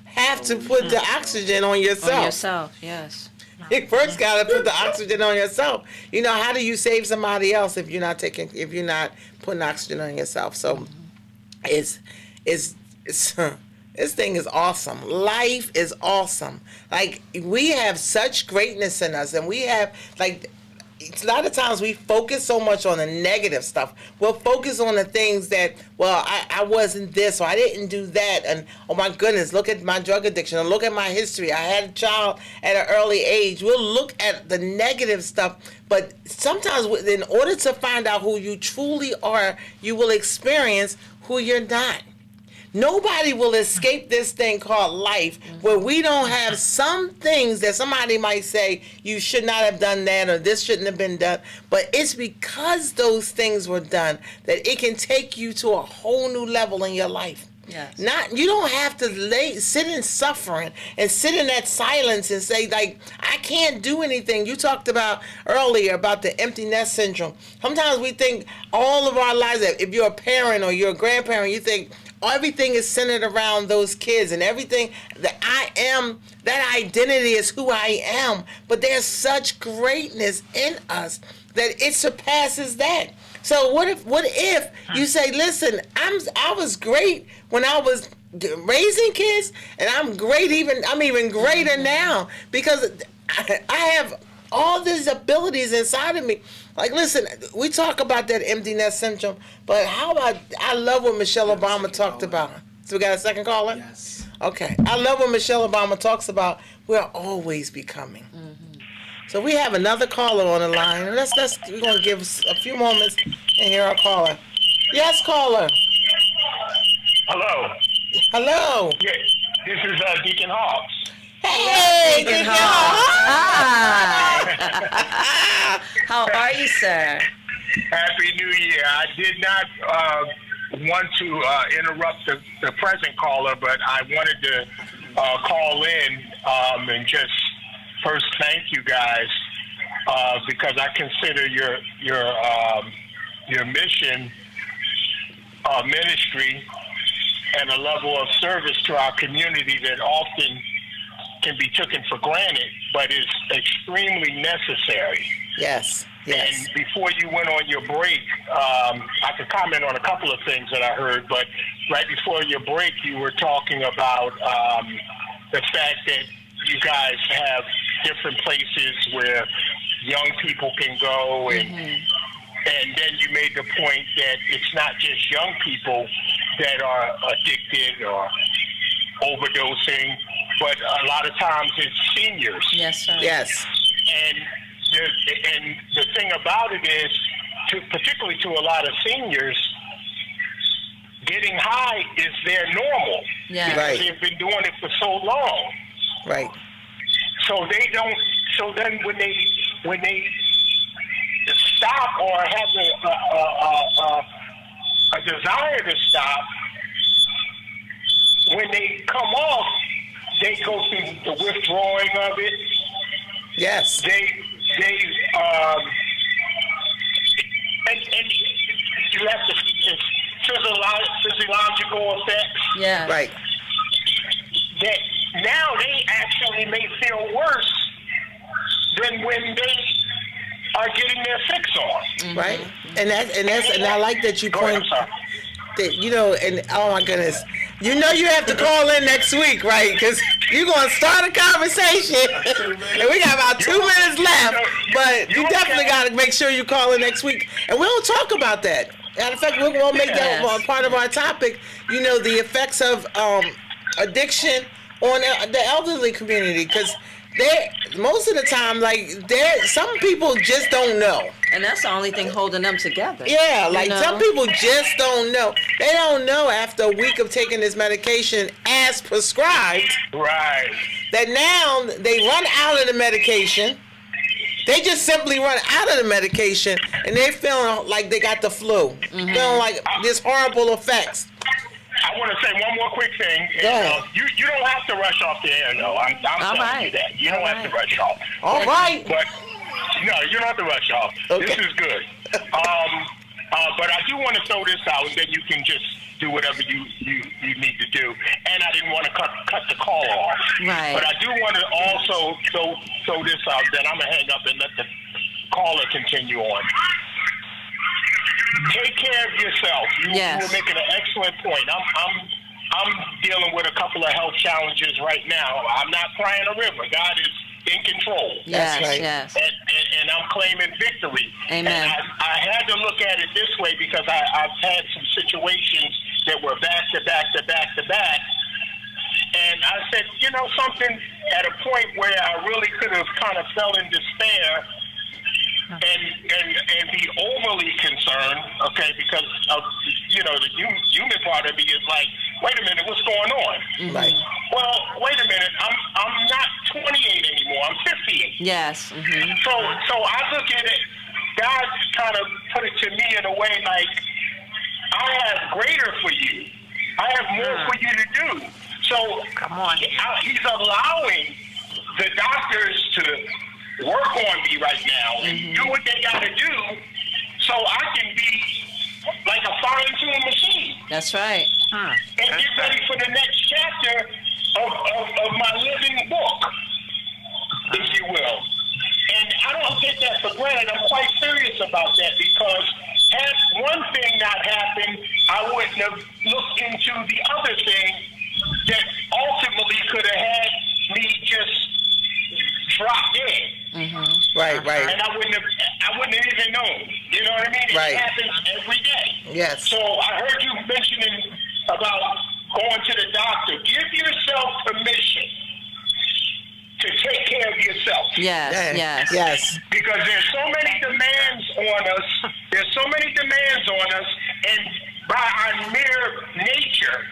have to put the oxygen on yourself. On yourself, yes. You first got to put the oxygen on yourself. You know, how do you save somebody else if you're not putting oxygen on yourself? So, it's this thing is awesome. Life is awesome. Like, we have such greatness in us, and we have, like, a lot of times we focus so much on the negative stuff. We'll focus on the things that, well, I wasn't this, or I didn't do that, and oh my goodness, look at my drug addiction, or look at my history. I had a child at an early age. We'll look at the negative stuff, but sometimes in order to find out who you truly are, you will experience who you're not. Nobody will escape this thing called life where we don't have some things that somebody might say, you should not have done that, or this shouldn't have been done. But it's because those things were done that it can take you to a whole new level in your life. Yes. You don't have to sit in suffering and sit in that silence and say, like, I can't do anything. You talked about earlier about the empty nest syndrome. Sometimes we think all of our lives, that if you're a parent or you're a grandparent, you think everything is centered around those kids, and everything that I am, that identity is who I am. But there's such greatness in us that it surpasses that. So what if you say, listen, I was great when I was raising kids, and I'm even greater now because I have all these abilities inside of me. Like, listen, we talk about that empty nest syndrome, but how about, I love what Michelle Obama talked about. So we got a second caller? Yes. Okay. I love what Michelle Obama talks about. We're always becoming. Mm-hmm. So we have another caller on the line. We're going to give us a few moments and hear our caller. Yes, caller. Hello. Hello. Yeah, this is Deacon Hawks. Hey, Deacon Hi. How are you, sir? Happy New Year. I did not want to interrupt the present caller, but I wanted to call in and just first thank you guys because I consider your mission, ministry, and a level of service to our community that often can be taken for granted, but is extremely necessary. Yes. And before you went on your break, I could comment on a couple of things that I heard, but right before your break, you were talking about the fact that you guys have different places where young people can go, and then you made the point that it's not just young people that are addicted or overdosing, but a lot of times it's seniors. Yes, sir. Yes. And the thing about it is, particularly to a lot of seniors, getting high is their normal. Yeah. Because Right. they've been doing it for so long. Right. So they don't. So then when they stop or have a desire to stop, when they come off, they go through the withdrawing of it. Yes. And you have the physiological effects. Yeah. Right. That now they actually may feel worse than when they are getting their fix on. Right. And I like that you Go ahead, point I'm sorry. that, and oh my goodness, you have to call in next week, right? Because you're going to start a conversation, and we got about 2 minutes left, but you definitely got to make sure you call in next week, and we'll talk about that. Matter of fact, we're going to make that part of our topic, the effects of addiction on the elderly community, because most of the time, some people just don't know. And that's the only thing holding them together. Yeah, some people just don't know. They don't know after a week of taking this medication as prescribed. Right. That now they run out of the medication. They just simply run out of the medication, and they're feeling like they got the flu. Feeling like these horrible effects. I want to say one more quick thing. You don't have to rush off the air, though. I'm telling you that. You don't have to rush off. All right. But no, you don't have to rush off. Okay. This is good. But I do want to throw this out, and then you can just do whatever you need to do. And I didn't want to cut the call off. Right. But I do want to also throw this out. Then I'm gonna hang up and let the caller continue on. Take care of yourself. You were making an excellent point. I'm dealing with a couple of health challenges right now. I'm not crying a river. God is in control. Yes, right. yes. And I'm claiming victory. Amen. And I had to look at it this way because I've had some situations that were back to back to back to back. And I said, something at a point where I really could have kind of fell in despair and be overly concerned, okay, because of, the human part of me is like, wait a minute, what's going on? Right. Well, wait a minute, I'm not 28 anymore, I'm 58. Yes. So I look at it, God kind of put it to me in a way like, I have greater for you. I have more for you to do. So Come on. He's allowing the doctors to work on me right now and do what they got to do so I can be like a fine-tuned machine. That's right. And get ready for the next chapter of my living book, if you will. And I don't take that for granted. I'm quite serious about that because had one thing not happened, I wouldn't have looked into the other thing that ultimately could have had me just drop dead. Right. And I wouldn't have even known. You know what I mean? It happens every day. Yes. So I heard you mentioning about going to the doctor. Give yourself permission to take care of yourself. Yes. Because there's so many demands on us. And by our mere nature, nature.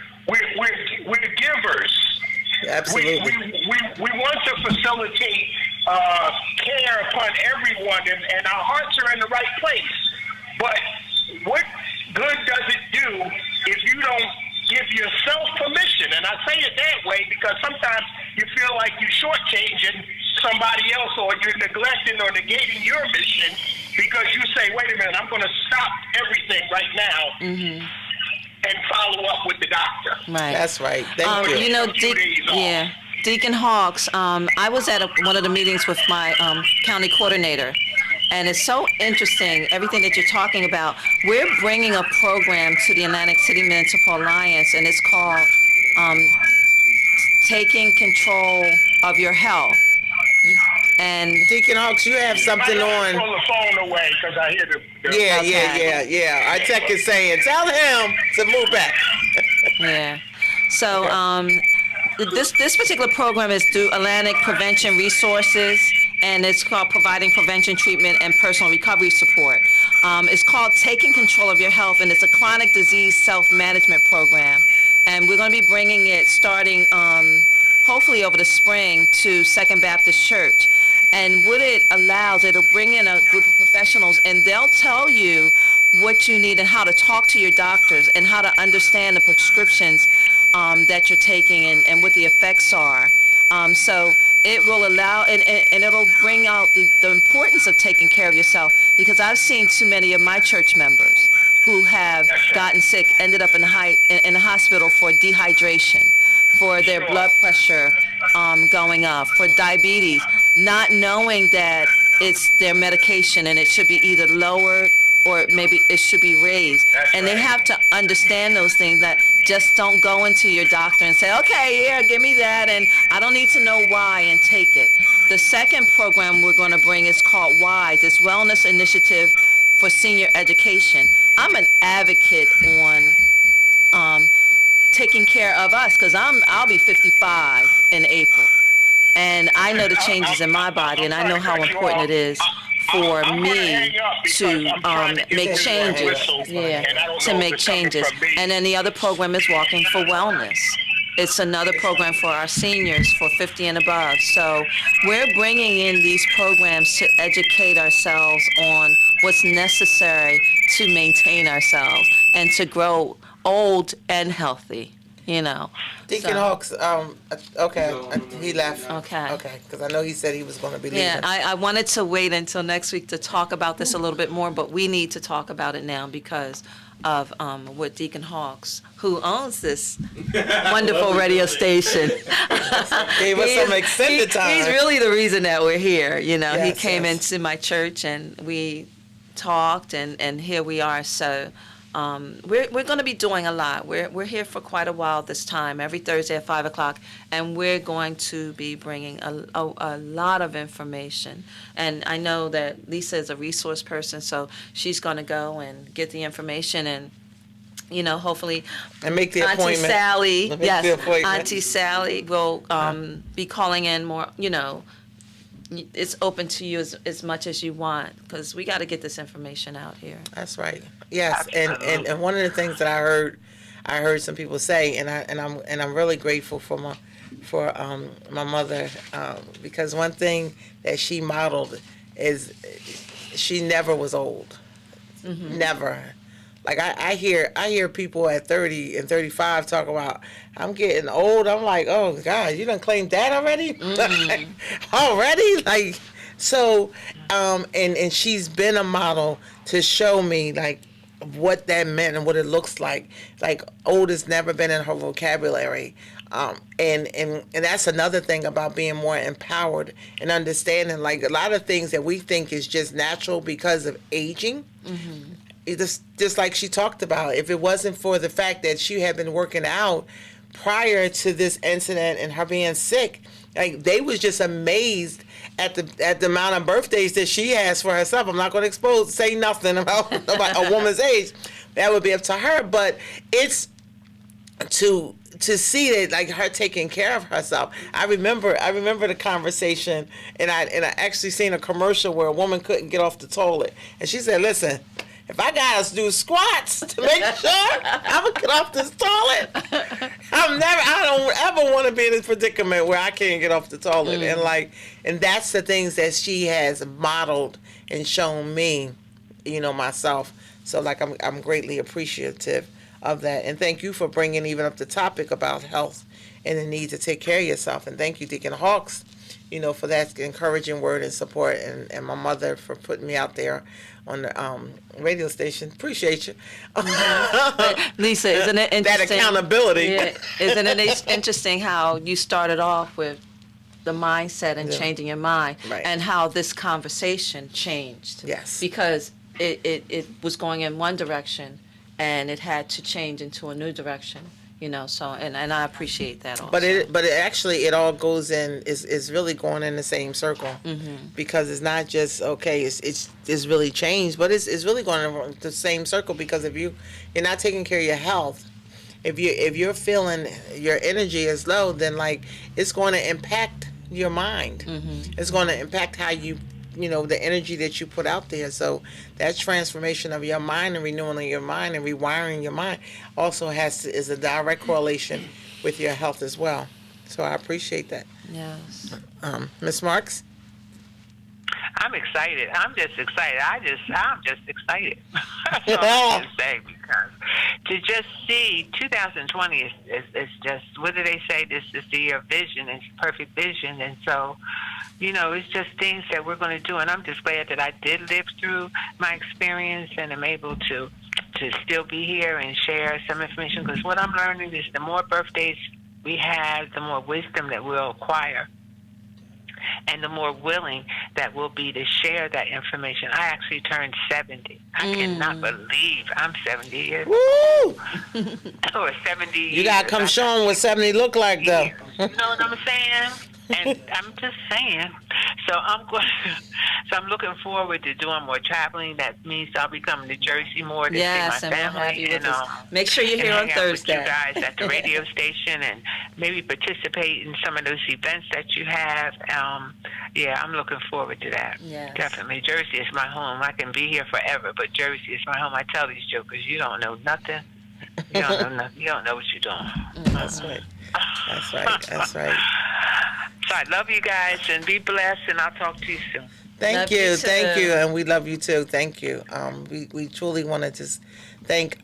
We're givers. Absolutely. We want to facilitate care upon everyone, and our hearts are in the right place. But what good does it do if you don't give yourself permission? And I say it that way because sometimes you feel like you're shortchanging somebody else, or you're neglecting or negating your mission because you say, wait a minute, I'm going to stop everything right now and follow up with the doctor. Right. That's right. Thank you. You know, Deacon Hawks, I was at one of the meetings with my county coordinator, and it's so interesting, everything that you're talking about. We're bringing a program to the Atlantic City Municipal Alliance, and it's called Taking Control of Your Health. And Deacon Hawks, you have something on. Pull the phone away because I hear the Yeah. Our tech is saying, tell him to move back. yeah. So this particular program is through Atlantic Prevention Resources, and it's called Providing Prevention, Treatment, and Personal Recovery Support. It's called Taking Control of Your Health, and it's a chronic disease self-management program. And we're going to be bringing it starting hopefully over the spring to Second Baptist Church. And what it allows, it'll bring in a group of professionals, and they'll tell you what you need and how to talk to your doctors and how to understand the prescriptions that you're taking and what the effects are. So it will allow, and it'll bring out the importance of taking care of yourself, because I've seen too many of my church members who have gotten sick, ended up in the hospital for dehydration, for their blood pressure going up, for diabetes, not knowing that it's their medication and it should be either lowered or maybe it should be raised. And they have to understand those things, that just don't go into your doctor and say, okay, yeah, give me that, and I don't need to know why, and take it. The second program we're going to bring is called WISE. It's Wellness Initiative for Senior Education. I'm an advocate on taking care of us, because I'll be 55 in April, and I know the changes in my body, and I know how important it is for me to make changes. To make changes. And then the other program is Walking for Wellness. It's another program for our seniors for 50 and above. So we're bringing in these programs to educate ourselves on what's necessary to maintain ourselves and to grow old and healthy, you know. Deacon Hawks, okay, he left. Okay. Okay, because I know he said he was going to be leaving. Yeah, I wanted to wait until next week to talk about this a little bit more, but we need to talk about it now because of what Deacon Hawks, who owns this wonderful radio station, gave us some extended time. He's really the reason that we're here. You know, Yes, he came yes. into my church and we talked, and here we are. So we're going to be doing a lot. We're here for quite a while this time, every Thursday at 5 o'clock, and we're going to be bringing a lot of information. And I know that Lisa is a resource person, so she's going to go and get the information and, you know, hopefully And make the appointment. Auntie Sally, Make the appointment. Auntie Sally will be calling in more, you know. It's open to you as much as you want, because we got to get this information out here. That's right. Yes, and one of the things that I heard some people say, and I'm really grateful for my mother, because one thing that she modeled is she never was old, never. Like I hear people at 30 and 35 talk about, I'm getting old. I'm like, oh God, you done claimed that already? Already? Like, so, and she's been a model to show me like what that meant and what it looks like. Like, old has never been in her vocabulary. And that's another thing about being more empowered and understanding, like a lot of things that we think is just natural because of aging. It's just like she talked about, if it wasn't for the fact that she had been working out prior to this incident and her being sick, like they was just amazed at the amount of birthdays that she has for herself. I'm not going to say nothing about a woman's age. That would be up to her. But it's to see that, like, her taking care of herself. I remember the conversation, and I actually seen a commercial where a woman couldn't get off the toilet, and she said, "Listen, if I gotta do squats to make sure I'm gonna get off this toilet, I don't ever want to be in this predicament where I can't get off the toilet. And that's the things that she has modeled and shown me, myself. So I'm greatly appreciative of that. And thank you for bringing even up the topic about health and the need to take care of yourself. And thank you, Deacon Hawks, for that encouraging word and support, and my mother for putting me out there on the radio station. Appreciate you. Lisa, isn't it interesting? That accountability. Yeah, isn't it interesting how you started off with the mindset and changing your mind, Right. and how this conversation changed? Yes. Because it was going in one direction, and it had to change into a new direction. So and I appreciate that also. But it actually all goes in is really going in the same circle, because it's not just it's really changed, but it's really going in the same circle, because if you're not taking care of your health, if you're feeling your energy is low, then it's going to impact your mind. It's going to impact how you the energy that you put out there. So that transformation of your mind and renewing of your mind and rewiring your mind also is a direct correlation with your health as well. So I appreciate that. Yes. Ms. Marks? I'm excited. I'm just excited. I'm just excited. That's all I can say, because to just see 2020 is just, what do they say? This is the year of vision. It's perfect vision. And so, it's just things that we're going to do. And I'm just glad that I did live through my experience and am able to still be here and share some information. Because what I'm learning is the more birthdays we have, the more wisdom that we'll acquire, and the more willing that we'll be to share that information. I actually turned 70. I cannot believe I'm 70 years old. Or 70 years. You got to come show them what 70 look like, though. You know what I'm saying? And I'm just saying. So I'm looking forward to doing more traveling. That means I'll be coming to Jersey more to see my family. We'll have you with us. Make sure you're here on Thursday. With you guys at the radio station, and maybe participate in some of those events that you have. I'm looking forward to that. Yes. Definitely. Jersey is my home. I can be here forever, but Jersey is my home. I tell these jokers, you don't know nothing. You don't know nothing. You don't know what you're doing. That's right. That's right. So I love you guys, and be blessed, and I'll talk to you soon. Thank you, and we love you too. Thank you. We truly want to just thank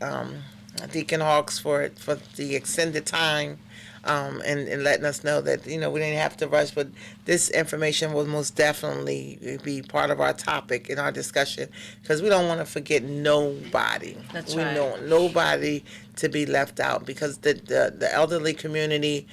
Deacon Hawks for the extended time, and letting us know that we didn't have to rush, but this information will most definitely be part of our topic in our discussion, because we don't want to forget nobody. That's we right. don't nobody to be left out, because the elderly community.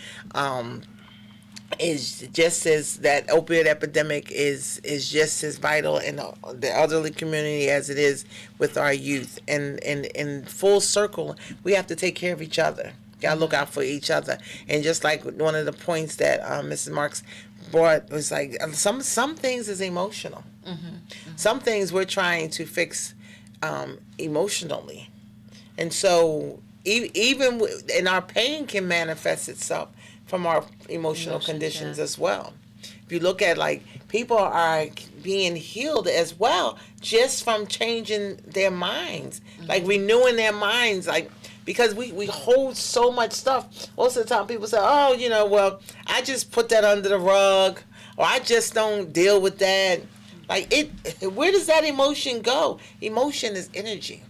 Is just as that opioid epidemic is just as vital in the elderly community as it is with our youth, and in full circle we have to take care of each other. Gotta look out for each other. And just like one of the points that Mrs. Marks brought was some things is emotional. Some things we're trying to fix emotionally, and so even and our pain can manifest itself from our emotional conditions as well. If you look at people are being healed as well just from changing their minds, renewing their minds, because we hold so much stuff. Most of the time people say, well, I just put that under the rug, or I just don't deal with that. Where does that emotion go? Emotion is energy.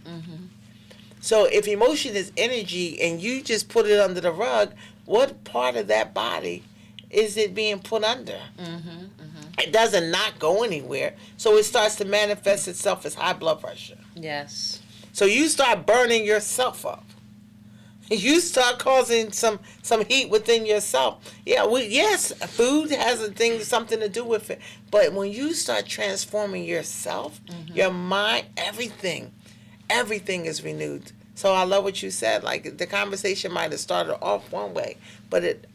So if emotion is energy and you just put it under the rug, what part of that body is it being put under? It doesn't not go anywhere. So it starts to manifest itself as high blood pressure. Yes. So you start burning yourself up. You start causing some heat within yourself. Yes, food has something to do with it. But when you start transforming yourself, your mind, everything is renewed. So I love what you said. The conversation might have started off one way, but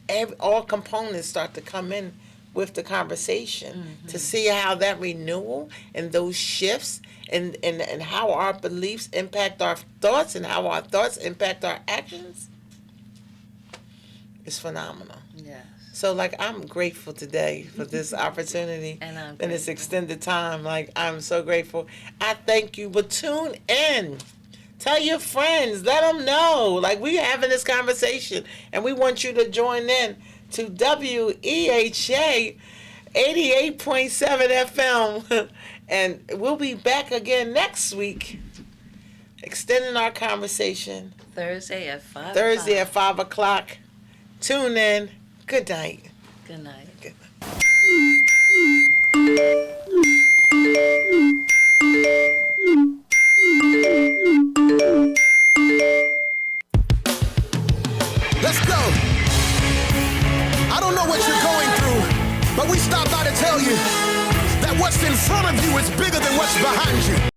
all components start to come in with the conversation to see how that renewal and those shifts and how our beliefs impact our thoughts and how our thoughts impact our actions is phenomenal. Yes. So, like, I'm grateful today for this opportunity And I'm and this grateful. extended time. Like, I'm so grateful. I thank you. But tune in. Tell your friends. Let them know. Like, we having this conversation, and we want you to join in to WEHA 88.7 FM. And we'll be back again next week, extending our conversation. Thursday at 5. Thursday at 5 o'clock. Tune in. Good night. Good night. Good night. Let's go. I don't know what you're going through, but we stopped by to tell you that what's in front of you is bigger than what's behind you.